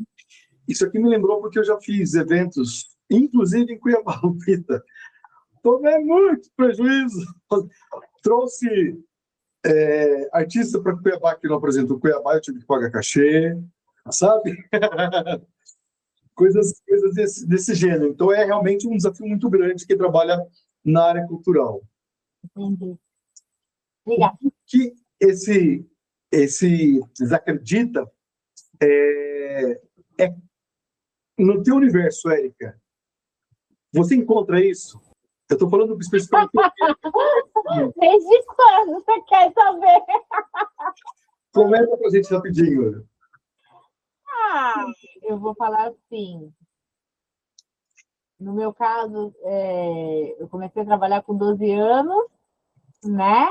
Isso aqui me lembrou porque eu já fiz eventos, inclusive em Cuiabá, Lupita. Tomei muito prejuízo. Trouxe artista para Cuiabá que não apresentou Cuiabá, eu tive que pagar cachê, sabe? coisas desse gênero. Então é realmente um desafio muito grande que trabalha na área cultural. Entendi. Obrigada. Que esse desacredita é no teu universo, Érica, você encontra isso? Eu estou falando especificamente. Desde quando você quer saber? Comenta pra gente rapidinho. Eu vou falar assim. No meu caso, eu comecei a trabalhar com 12 anos, né?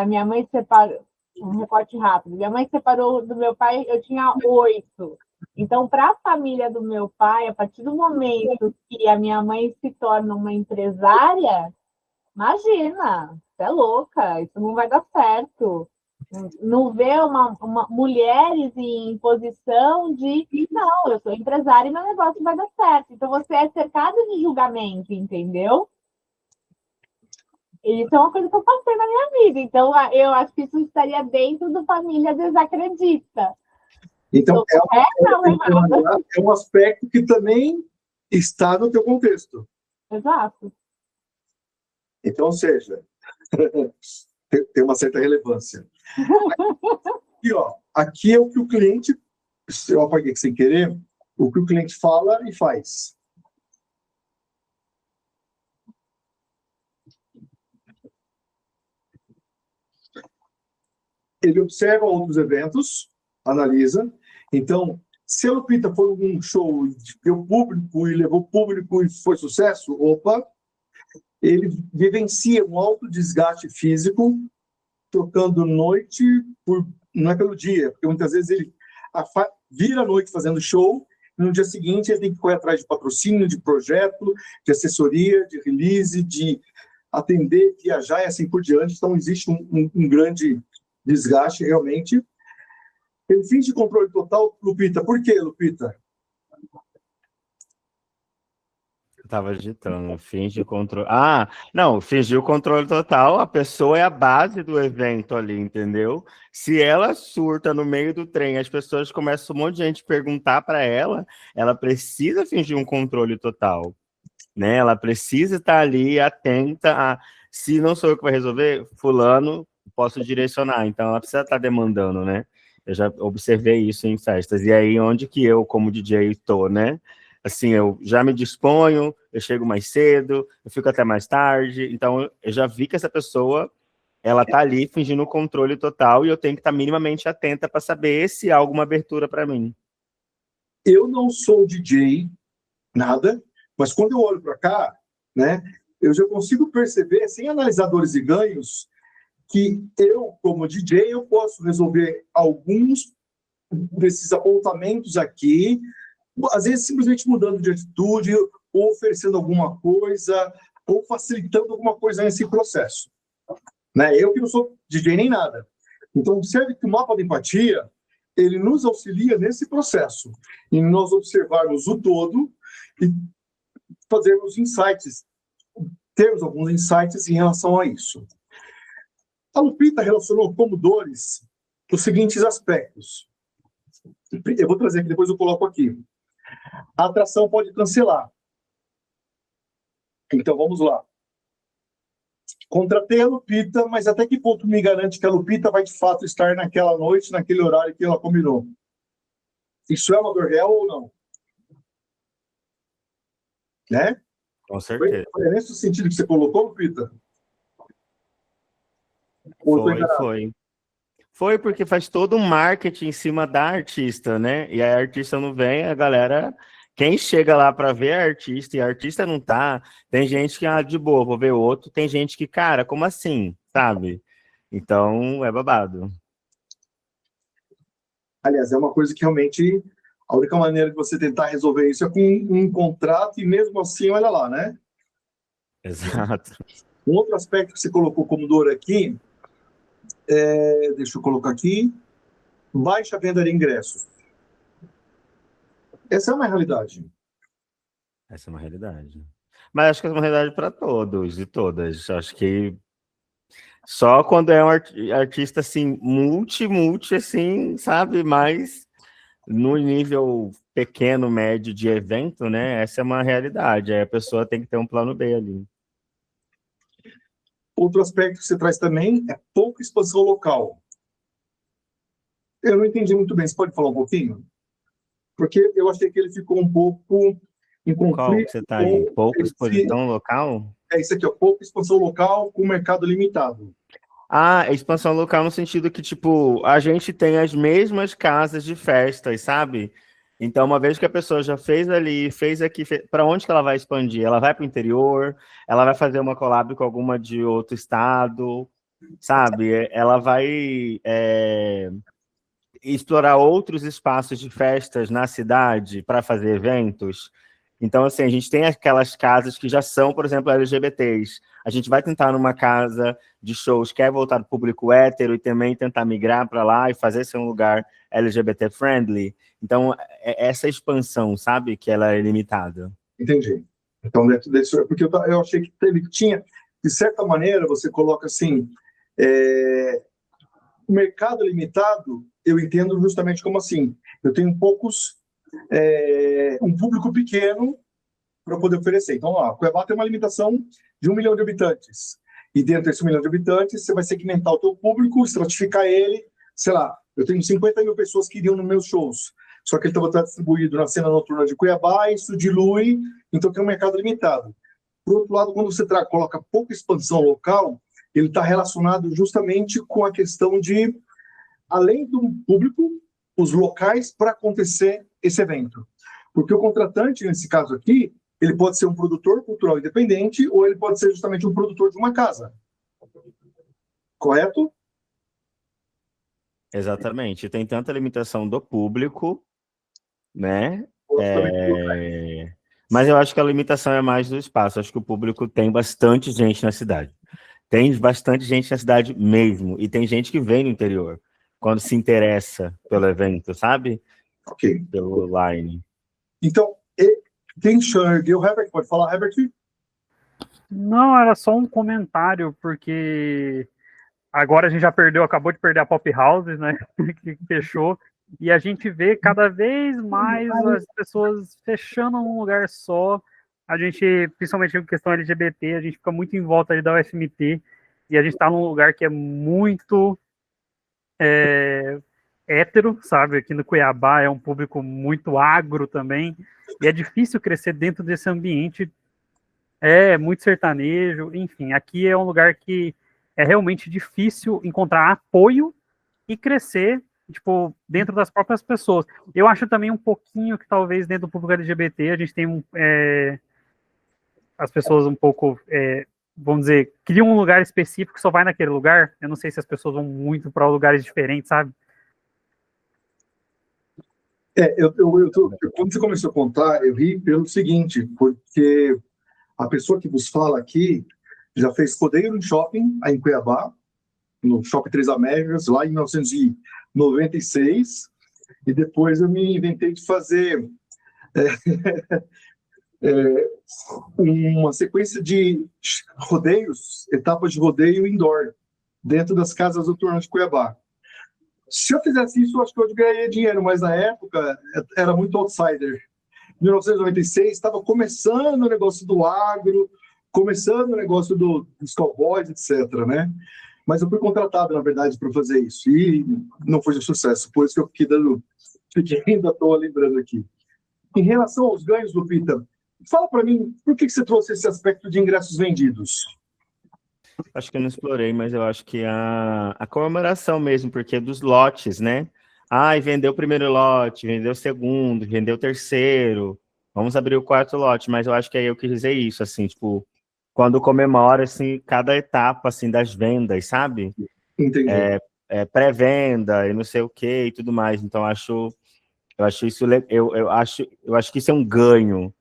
Minha mãe se separou, um recorte rápido, minha mãe se separou do meu pai, eu tinha 8. Então, para a família do meu pai, a partir do momento que a minha mãe se torna uma empresária, imagina, você é louca, isso não vai dar certo. Não vê mulheres em posição de não, eu sou empresária e meu negócio vai dar certo. Então você é cercado de julgamento, entendeu? Isso é uma coisa que eu passei na minha vida. Então eu acho que isso estaria dentro do família desacredita. Então é um aspecto que também está no teu contexto. Exato. Então, ou seja, tem uma certa relevância. E, aqui é o que o cliente, eu apaguei sem querer, o que o cliente fala e faz. Ele observa outros eventos, analisa. Então, se a Lupita for um show e deu público e levou público e foi sucesso, opa, ele vivencia um alto desgaste físico, trocando noite não é pelo dia, porque muitas vezes ele vira a noite fazendo show, e no dia seguinte ele tem que correr atrás de patrocínio, de projeto, de assessoria, de release, de atender, viajar e assim por diante. Então existe um grande desgaste realmente. Ele finge controle total, Lupita. Por quê, Lupita? Tava digitando, finge controle. Não, fingir o controle total, a pessoa é a base do evento ali, entendeu? Se ela surta no meio do trem, as pessoas começam um monte de gente perguntar para ela precisa fingir um controle total, né? Ela precisa estar ali atenta se não sou eu que vai resolver, fulano, posso direcionar. Então ela precisa estar demandando, né? Eu já observei isso em festas. E aí onde que eu, como DJ, tô, né? Assim, eu já me disponho, eu chego mais cedo, eu fico até mais tarde, então eu já vi que essa pessoa, ela tá ali fingindo o controle total e eu tenho que estar minimamente atenta para saber se há alguma abertura para mim. Eu não sou DJ, nada, mas quando eu olho para cá, né, eu já consigo perceber, sem analisar dores e ganhos, que eu, como DJ, eu posso resolver alguns desses apontamentos aqui, às vezes simplesmente mudando de atitude, ou oferecendo alguma coisa, ou facilitando alguma coisa nesse processo. Né? Eu que não sou DJ nem nada. Então, observe que o mapa da empatia, ele nos auxilia nesse processo, em nós observarmos o todo e fazermos insights, termos alguns insights em relação a isso. A Lupita relacionou como dores os seguintes aspectos. Eu vou trazer aqui, depois eu coloco aqui. A atração pode cancelar. Então, vamos lá. Contratei a Lupita, mas até que ponto me garante que a Lupita vai, de fato, estar naquela noite, naquele horário que ela combinou? Isso é uma dor real ou não? Né? Com certeza. Foi nesse sentido que você colocou, Lupita? Foi porque faz todo um marketing em cima da artista, né? E a artista não vem, a galera... Quem chega lá para ver a artista e a artista não tá, tem gente que, de boa, vou ver outro, tem gente que, cara, como assim, sabe? Então, é babado. Aliás, é uma coisa que realmente, a única maneira de você tentar resolver isso é com um contrato e mesmo assim, olha lá, né? Exato. Um outro aspecto que você colocou como dor aqui, deixa eu colocar aqui, baixa venda de ingressos. Essa é uma realidade. Essa é uma realidade. Mas acho que é uma realidade para todos e todas. Acho que só quando é um artista, assim, multi, assim, sabe? Mas no nível pequeno, médio de evento, né? Essa é uma realidade. Aí a pessoa tem que ter um plano B ali. Outro aspecto que você traz também é pouca expansão local. Eu não entendi muito bem, você pode falar um pouquinho? Porque eu achei que ele ficou um pouco em Qual que conflito você tá aí? com Pouca exposição local? isso aqui, ó, pouca expansão local com mercado limitado. Ah, expansão local no sentido que, tipo, a gente tem as mesmas casas de festas, sabe? Então, uma vez que a pessoa já fez ali, fez aqui, para onde que ela vai expandir? Ela vai para o interior? Ela vai fazer uma collab com alguma de outro estado? Sabe? Ela vai explorar outros espaços de festas na cidade para fazer eventos. Então, assim, a gente tem aquelas casas que já são, por exemplo, LGBTs. A gente vai tentar numa casa de shows que é voltado para o público hétero e também tentar migrar para lá e fazer ser um lugar LGBT friendly. Então, essa expansão, sabe, que ela é limitada. Entendi. Então, dentro desse... Porque eu achei que tinha, de certa maneira, você coloca assim, o mercado limitado, eu entendo justamente como assim, eu tenho um público pequeno para poder oferecer. Então, ó, Cuiabá tem uma limitação de 1 milhão de habitantes. E dentro desse 1 milhão de habitantes, você vai segmentar o teu público, estratificar ele, sei lá, eu tenho 50 mil pessoas que iriam nos meus shows, só que ele estava distribuído na cena noturna de Cuiabá, isso dilui, então tem um mercado limitado. Por outro lado, quando você coloca pouca expansão local, ele está relacionado justamente com a questão de, além do público, os locais para acontecer esse evento. Porque o contratante, nesse caso aqui, ele pode ser um produtor cultural independente ou ele pode ser justamente um produtor de uma casa. Correto? Exatamente. Tem tanta limitação do público, né? Mas eu acho que a limitação é mais do espaço. Acho que o público tem bastante gente na cidade. Tem bastante gente na cidade mesmo. E tem gente que vem no interior quando se interessa pelo evento, sabe? Ok. Pelo line. Então, quem chama? O Herbert, pode falar, Herbert? Não, era só um comentário, porque agora a gente já acabou de perder a Pop House, né? Que fechou. E a gente vê cada vez mais as pessoas fechando um lugar só. A gente, principalmente em questão LGBT, a gente fica muito em volta ali da UFMT e a gente está num lugar que é muito hétero, sabe? Aqui no Cuiabá é um público muito agro também e é difícil crescer dentro desse ambiente. É muito sertanejo, enfim. Aqui é um lugar que é realmente difícil encontrar apoio e crescer, tipo, dentro das próprias pessoas. Eu acho também um pouquinho que talvez dentro do público LGBT a gente tem as pessoas um pouco, vamos dizer, criam um lugar específico que só vai naquele lugar. Eu não sei se as pessoas vão muito para lugares diferentes, sabe? Quando você começou a contar, eu ri pelo seguinte, porque a pessoa que vos fala aqui já fez rodeio no shopping, aí em Cuiabá, no Shopping Três Américas, lá em 1996, e depois eu me inventei de fazer uma sequência de rodeios, etapas de rodeio indoor, dentro das casas noturnas de Cuiabá. Se eu fizesse isso, eu acho que eu ganharia dinheiro, mas na época era muito outsider. Em 1996, estava começando o negócio do agro, começando o negócio dos cowboys, etc., né? Mas eu fui contratado, na verdade, para fazer isso, e não foi de sucesso, por isso que eu ainda estou lembrando aqui. Em relação aos ganhos, Lupita, fala para mim, por que você trouxe esse aspecto de ingressos vendidos? Acho que eu não explorei, mas eu acho que a comemoração mesmo, porque é dos lotes, né? Ai, vendeu o primeiro lote, vendeu o segundo, vendeu o terceiro, vamos abrir o quarto lote, mas eu acho que aí eu quis dizer isso, assim, tipo, quando comemora, assim, cada etapa, assim, das vendas, sabe? Entendi. Pré-venda e não sei o que e tudo mais, então eu acho isso, eu acho que isso é um ganho,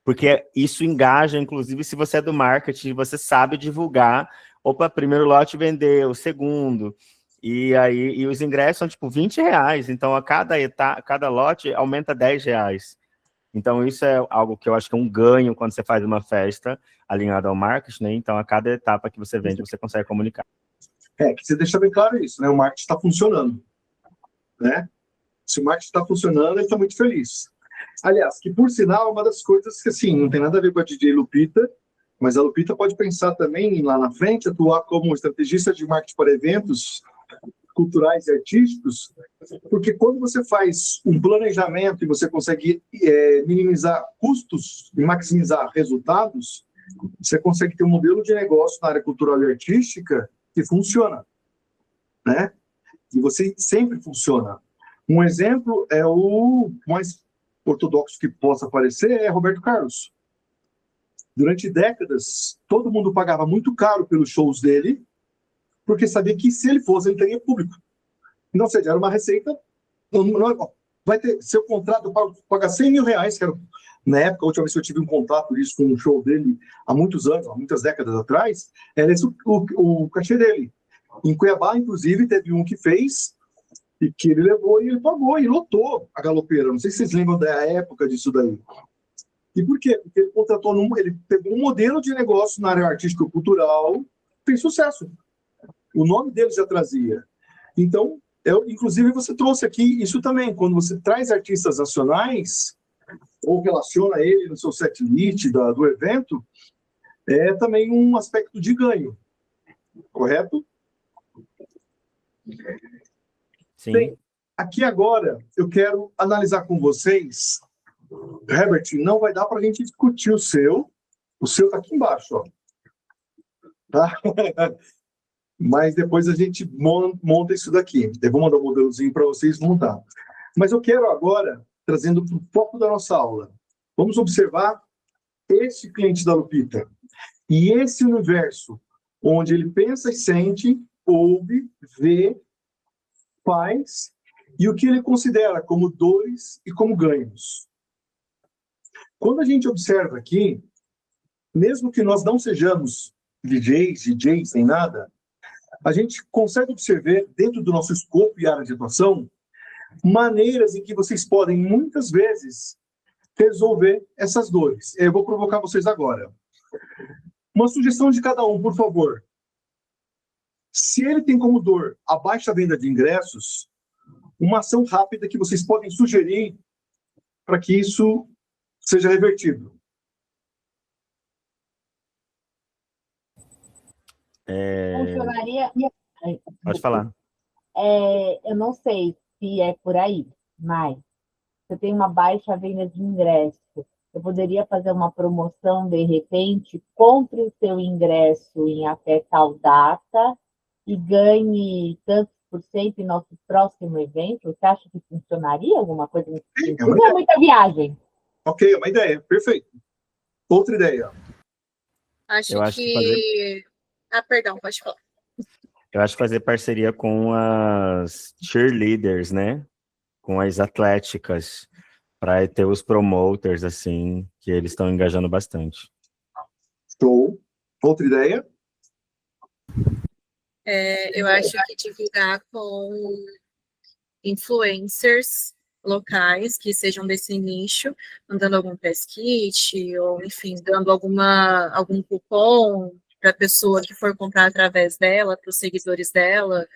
porque isso engaja, inclusive, se você é do marketing, você sabe divulgar, opa, primeiro lote vendeu, segundo, e aí os ingressos são tipo R$20, então a cada lote aumenta R$10. Então isso é algo que eu acho que é um ganho quando você faz uma festa alinhada ao marketing, né? Então a cada etapa que você vende, você consegue comunicar. Que você deixa bem claro isso, né? O marketing está funcionando, né? Se o marketing está funcionando, ele está muito feliz. Aliás, que por sinal, uma das coisas que, assim, não tem nada a ver com a DJ Lupita, mas a Lupita pode pensar também, lá na frente, atuar como estrategista de marketing para eventos culturais e artísticos, porque quando você faz um planejamento e você consegue minimizar custos e maximizar resultados, você consegue ter um modelo de negócio na área cultural e artística que funciona, né? E você sempre funciona. Um exemplo é o mais ortodoxo que possa parecer, é Roberto Carlos. Durante décadas, todo mundo pagava muito caro pelos shows dele, porque sabia que se ele fosse, ele teria público. Então, ou seja, era uma receita. Vai ter seu contrato, paga 100 mil reais, que era, na época, a última vez que eu tive um contato disso com um show dele, há muitos anos, há muitas décadas atrás, era esse o cachê dele. Em Cuiabá, inclusive, teve um que fez, e que ele levou e ele pagou, e lotou a Galopeira. Não sei se vocês lembram da época disso daí. E por quê? Porque ele contratou, ele pegou um modelo de negócio na área artístico-cultural, fez sucesso. O nome dele já trazia. Então, inclusive, você trouxe aqui isso também. Quando você traz artistas nacionais, ou relaciona ele no seu setlist do evento, é também um aspecto de ganho. Correto? Sim. Bem, aqui agora, eu quero analisar com vocês. Herbert, não vai dar para a gente discutir o seu. O seu está aqui embaixo, ó. Tá? Mas depois a gente monta isso daqui. Eu vou mandar um modelozinho para vocês montar. Mas eu quero agora, trazendo para o foco da nossa aula, vamos observar esse cliente da Lupita e esse universo onde ele pensa e sente, ouve, vê, faz e o que ele considera como dores e como ganhos. Quando a gente observa aqui, mesmo que nós não sejamos DJs nem nada, a gente consegue observar, dentro do nosso escopo e área de atuação, maneiras em que vocês podem, muitas vezes, resolver essas dores. Eu vou provocar vocês agora. Uma sugestão de cada um, por favor. Se ele tem como dor a baixa venda de ingressos, uma ação rápida que vocês podem sugerir para que isso seja revertido. Funcionaria. Pode falar. Eu não sei se é por aí, mas você tem uma baixa venda de ingresso. Eu poderia fazer uma promoção, de repente, compre o seu ingresso em até tal data e ganhe tantos por cento em nosso próximo evento. Você acha que funcionaria alguma coisa nesse sentido? Não é muita viagem. Ok, é uma ideia, perfeito. Outra ideia. Acho Eu acho que perdão, pode falar. Eu acho que fazer parceria com as cheerleaders, né? Com as atléticas, para ter os promoters, assim, que eles estão engajando bastante. Show. Outra ideia? Eu acho que divulgar com influencers locais que sejam desse nicho, mandando algum press kit, ou, enfim, dando algum cupom para a pessoa que for comprar através dela, para os seguidores dela,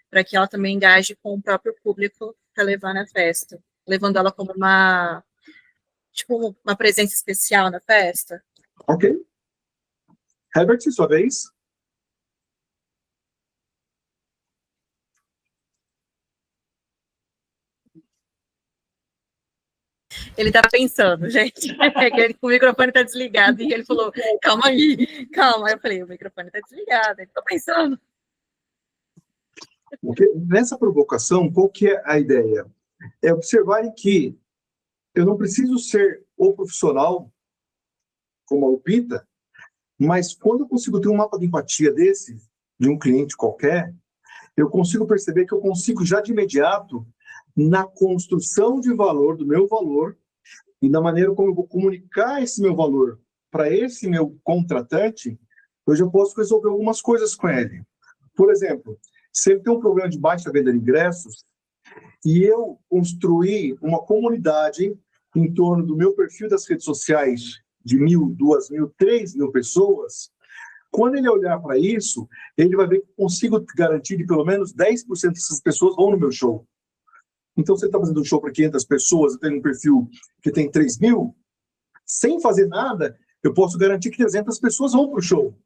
para que ela também engaje com o próprio público para levar na festa, levando ela como uma presença especial na festa. Ok. Herbert, sua vez. Ele tá pensando, gente. O microfone tá desligado. E ele falou, calma aí, calma. Aí eu falei, o microfone tá desligado. Ele tá pensando. Nessa provocação, qual que é a ideia? É observarem que eu não preciso ser o profissional, como a Lupita, mas quando eu consigo ter um mapa de empatia desse, de um cliente qualquer, eu consigo perceber que eu consigo já de imediato, na construção de valor, do meu valor, e na maneira como eu vou comunicar esse meu valor para esse meu contratante, eu já posso resolver algumas coisas com ele. Por exemplo, se ele tem um problema de baixa venda de ingressos, e eu construir uma comunidade em torno do meu perfil das redes sociais de 1.000, 2.000, 3.000 pessoas, quando ele olhar para isso, ele vai ver que consigo garantir que pelo menos 10% dessas pessoas vão no meu show. Então, você está fazendo um show para 500 pessoas, tem um perfil que tem 3.000, sem fazer nada, eu posso garantir que 300 pessoas vão para o show.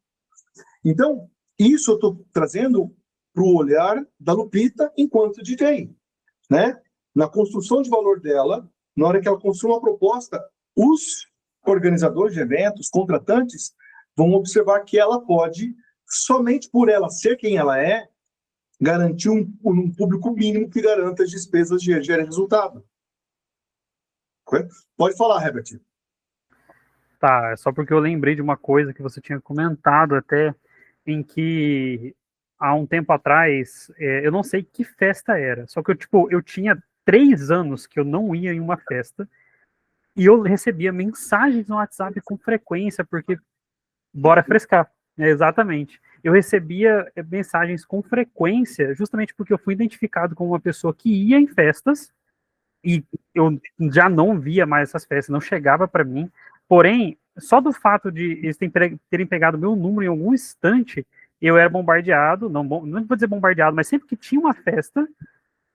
Então, isso eu estou trazendo para o olhar da Lupita enquanto DJ, né? Na construção de valor dela, na hora que ela construa uma proposta, os organizadores de eventos, contratantes, vão observar que ela pode, somente por ela ser quem ela é, garantir um público mínimo que garanta as despesas de gerar resultado. Pode falar, Herbert. Tá, é só porque eu lembrei de uma coisa que você tinha comentado até, em que há um tempo atrás, eu não sei que festa era, só que eu tinha 3 anos que eu não ia em uma festa, e eu recebia mensagens no WhatsApp com frequência, porque bora frescar, exatamente. Eu recebia mensagens com frequência, justamente porque eu fui identificado como uma pessoa que ia em festas, e eu já não via mais essas festas, não chegava para mim. Porém, só do fato de eles terem pegado meu número em algum instante, eu era bombardeado, não vou dizer bombardeado, mas sempre que tinha uma festa,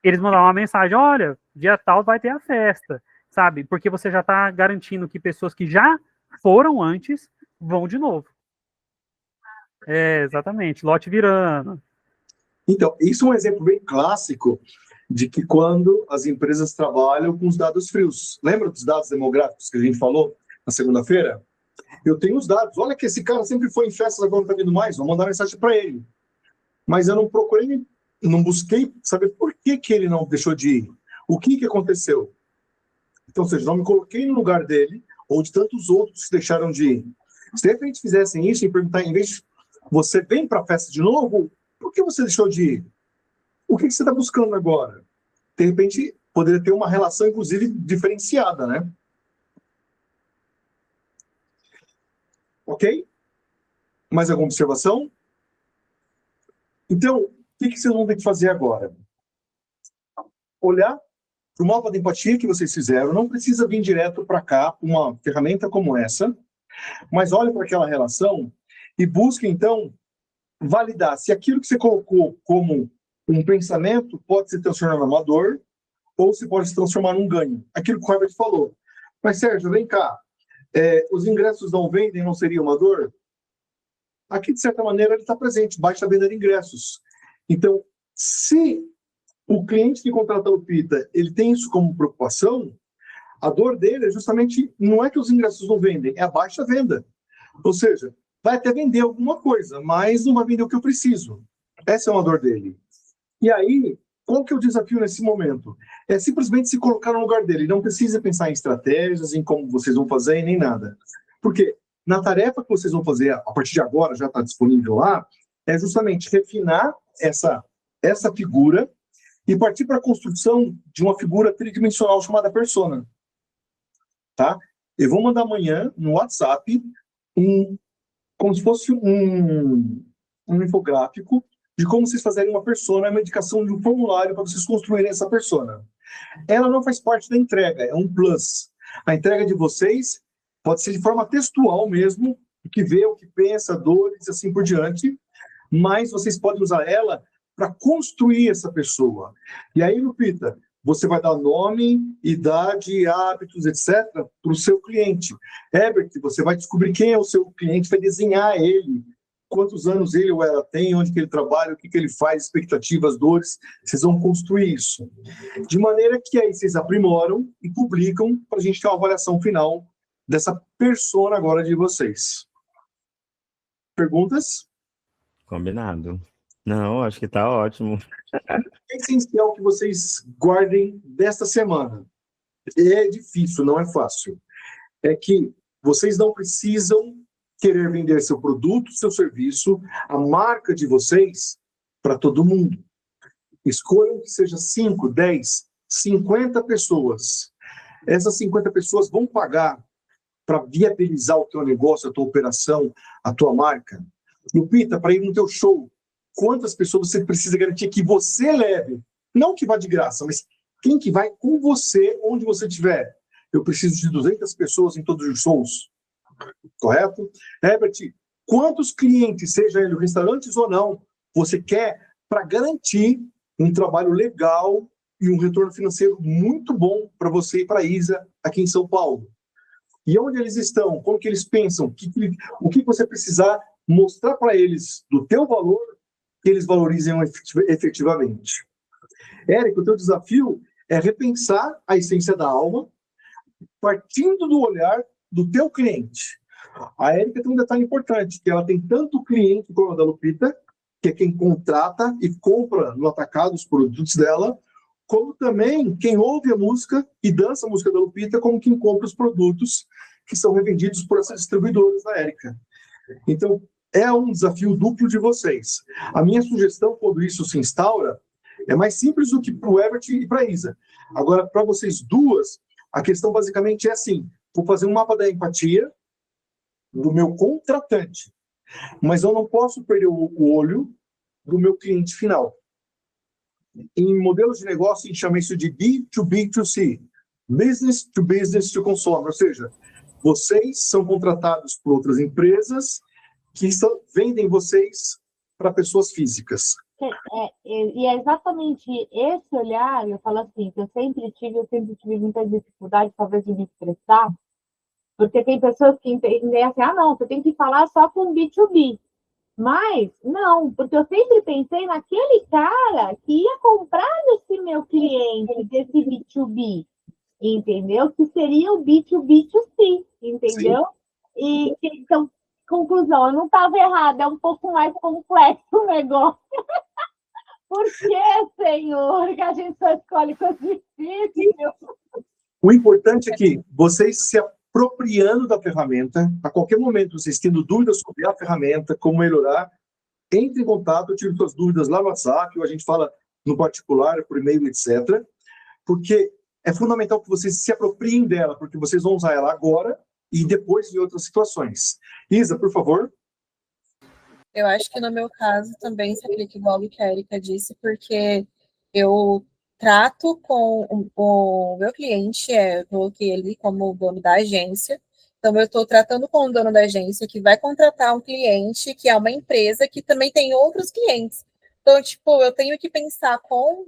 eles mandavam uma mensagem: olha, dia tal vai ter a festa, sabe? Porque você já está garantindo que pessoas que já foram antes vão de novo. Exatamente, lote virando. Então, isso é um exemplo bem clássico de que quando as empresas trabalham com os dados frios. Lembra dos dados demográficos que a gente falou na segunda-feira? Eu tenho os dados. Olha que esse cara sempre foi em festas, agora não está vindo mais. Vou mandar mensagem para ele. Mas eu não procurei, não busquei saber por que ele não deixou de ir. O que aconteceu? Então, ou seja, não me coloquei no lugar dele ou de tantos outros que deixaram de ir. Se de repente fizessem isso e perguntar, em vez de você vem para a festa de novo, por que você deixou de ir? O que você está buscando agora? De repente, poderia ter uma relação, inclusive, diferenciada, né? Ok? Mais alguma observação? Então, o que vocês vão ter que fazer agora? Olhar para o mapa de empatia que vocês fizeram. Não precisa vir direto para cá, uma ferramenta como essa, mas olhe para aquela relação e busque, então, validar se aquilo que você colocou como um pensamento pode se transformar numa dor ou se pode se transformar num ganho. Aquilo que o Herbert falou. Mas, Sérgio, vem cá. Os ingressos não vendem, não seria uma dor? Aqui, de certa maneira, ele está presente, baixa a venda de ingressos. Então, se o cliente que contrata a Lupita, ele tem isso como preocupação, a dor dele é justamente, não é que os ingressos não vendem, é a baixa venda. Ou seja, vai até vender alguma coisa, mas não vai vender o que eu preciso. Essa é uma dor dele. E aí, qual que é o desafio nesse momento? É simplesmente se colocar no lugar dele. Não precisa pensar em estratégias, em como vocês vão fazer, nem nada. Porque na tarefa que vocês vão fazer, a partir de agora, já está disponível lá, é justamente refinar essa figura e partir para a construção de uma figura tridimensional chamada persona. Tá? Eu vou mandar amanhã, no WhatsApp, como se fosse um infográfico de como vocês fazerem uma persona, uma indicação de um formulário para vocês construírem essa persona. Ela não faz parte da entrega, é um plus. A entrega de vocês pode ser de forma textual mesmo, o que vê, o que pensa, dores, assim por diante, mas vocês podem usar ela para construir essa pessoa. E aí, Lupita, você vai dar nome, idade, hábitos, etc., para o seu cliente. Herbert, você vai descobrir quem é o seu cliente, vai desenhar ele, quantos anos ele ou ela tem, onde que ele trabalha, o que ele faz, expectativas, dores, vocês vão construir isso. De maneira que aí vocês aprimoram e publicam para a gente ter uma avaliação final dessa persona agora de vocês. Perguntas? Combinado. Não, acho que tá ótimo. É essencial que vocês guardem desta semana. É difícil, não é fácil. É que vocês não precisam querer vender seu produto, seu serviço, a marca de vocês para todo mundo. Escolham que seja 5, 10, 50 pessoas. Essas 50 pessoas vão pagar para viabilizar o teu negócio, a tua operação, a tua marca. Lupita, para ir no teu show, quantas pessoas você precisa garantir que você leve? Não que vá de graça, mas quem que vai com você, onde você estiver? Eu preciso de 200 pessoas em todos os shows. Correto? Herbert, quantos clientes, seja ele restaurantes ou não, você quer para garantir um trabalho legal e um retorno financeiro muito bom para você e para a Isa aqui em São Paulo? e onde eles estão, como que eles pensam, o que você precisar mostrar para eles do teu valor, que eles valorizem efetivamente. Érica, o teu desafio é repensar a essência da alma, partindo do olhar do teu cliente. A Érica tem um detalhe importante, que ela tem tanto o cliente como a da Lupita, que é quem contrata e compra no atacado os produtos dela, como também quem ouve a música e dança a música da Lupita, como quem compra os produtos que são revendidos por essas distribuidoras da Érica. Então, é um desafio duplo de vocês. A minha sugestão, quando isso se instaura, é mais simples do que para o Herbert e para a Isa. Agora, para vocês duas, a questão basicamente é assim: vou fazer um mapa da empatia do meu contratante, mas eu não posso perder o olho do meu cliente final. Em modelos de negócio, a gente chama isso de B2B2C, Business to Business to Consumer, ou seja, vocês são contratados por outras empresas que vendem vocês para pessoas físicas. E é exatamente esse olhar, eu falo assim, que eu sempre tive muita dificuldade, talvez, de me expressar, porque tem pessoas que entendem assim, não, você tem que falar só com B2B. Mas, não, porque eu sempre pensei naquele cara que ia comprar desse meu cliente, desse B2B, entendeu? Que seria o B2B2C, entendeu? E, então, conclusão, eu não estava errada, é um pouco mais complexo o negócio. Por que, Senhor, que a gente só escolhe coisa difícil? O importante é que vocês se apropriando da ferramenta, a qualquer momento vocês tendo dúvidas sobre a ferramenta, como melhorar, entre em contato, eu tiro suas dúvidas lá no WhatsApp, ou a gente fala no particular, por e-mail, etc. Porque é fundamental que vocês se apropriem dela, porque vocês vão usar ela agora e depois em outras situações. Isa, por favor. Eu acho que no meu caso também se aplica igual o que a Erika disse, porque eu trato com o meu cliente, eu coloquei ele como dono da agência, então eu estou tratando com o dono da agência que vai contratar um cliente que é uma empresa que também tem outros clientes. Então, tipo, eu tenho que pensar com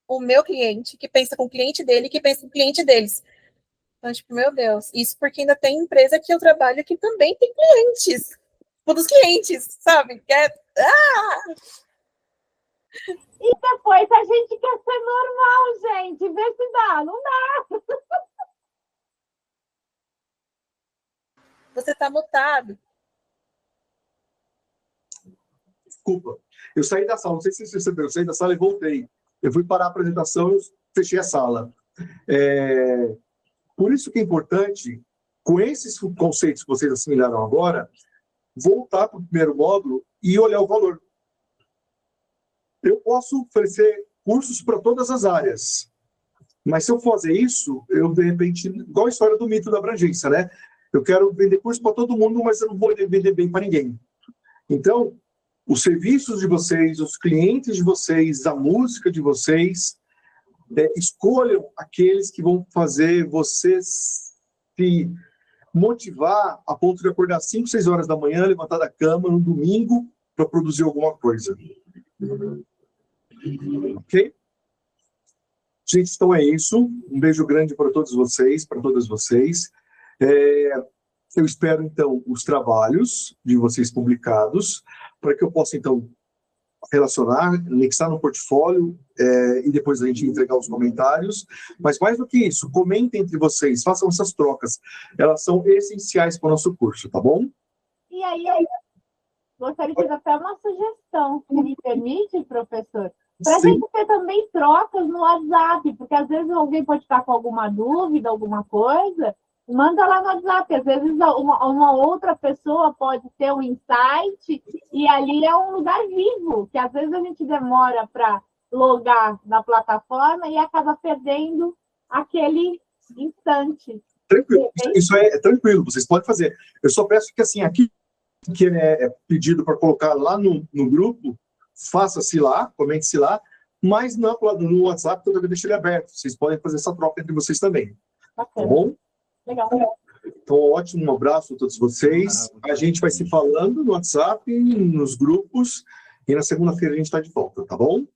o meu cliente, que pensa com o cliente dele, que pensa com o cliente deles. Então, tipo, meu Deus, isso porque ainda tem empresa que eu trabalho que também tem clientes. Dos clientes, sabe? E depois a gente quer ser normal, gente. Vê se dá, não dá. Você tá mutado. Desculpa. Eu saí da sala, não sei se vocês perceberam, eu saí da sala e voltei. Eu fui parar a apresentação e fechei a sala. Por isso que é importante, com esses conceitos que vocês assimilaram agora, voltar para o primeiro módulo e olhar o valor. Eu posso oferecer cursos para todas as áreas, mas se eu fazer isso, eu, de repente, igual a história do mito da abrangência, né? Eu quero vender curso para todo mundo, mas eu não vou vender bem para ninguém. Então, os serviços de vocês, os clientes de vocês, a música de vocês, escolham aqueles que vão fazer vocês se motivar a ponto de acordar 5, 6 horas da manhã, levantar da cama no domingo para produzir alguma coisa. Ok? Gente, então é isso. Um beijo grande para todos vocês, para todas vocês. Eu espero, então, os trabalhos de vocês publicados, para que eu possa, então, relacionar, anexar no portfólio e depois a gente entregar os comentários. Mas mais do que isso, comentem entre vocês, façam essas trocas. Elas são essenciais para o nosso curso, tá bom? E aí, gostaria de dar até uma sugestão, se me permite, professor, para a gente ter também trocas no WhatsApp, porque às vezes alguém pode estar com alguma dúvida, alguma coisa, manda lá no WhatsApp. Às vezes uma outra pessoa pode ter um insight e ali é um lugar vivo, que às vezes a gente demora para logar na plataforma e acaba perdendo aquele instante. Tranquilo, isso é tranquilo, vocês podem fazer. Eu só peço que, assim, aqui que é pedido para colocar lá no grupo, faça-se lá, comente-se lá, mas no WhatsApp eu também deixo ele aberto. Vocês podem fazer essa troca entre vocês também. Tá bom? Legal. Então, ótimo, um abraço a todos vocês. A gente vai se falando no WhatsApp, nos grupos, e na segunda-feira a gente está de volta, tá bom?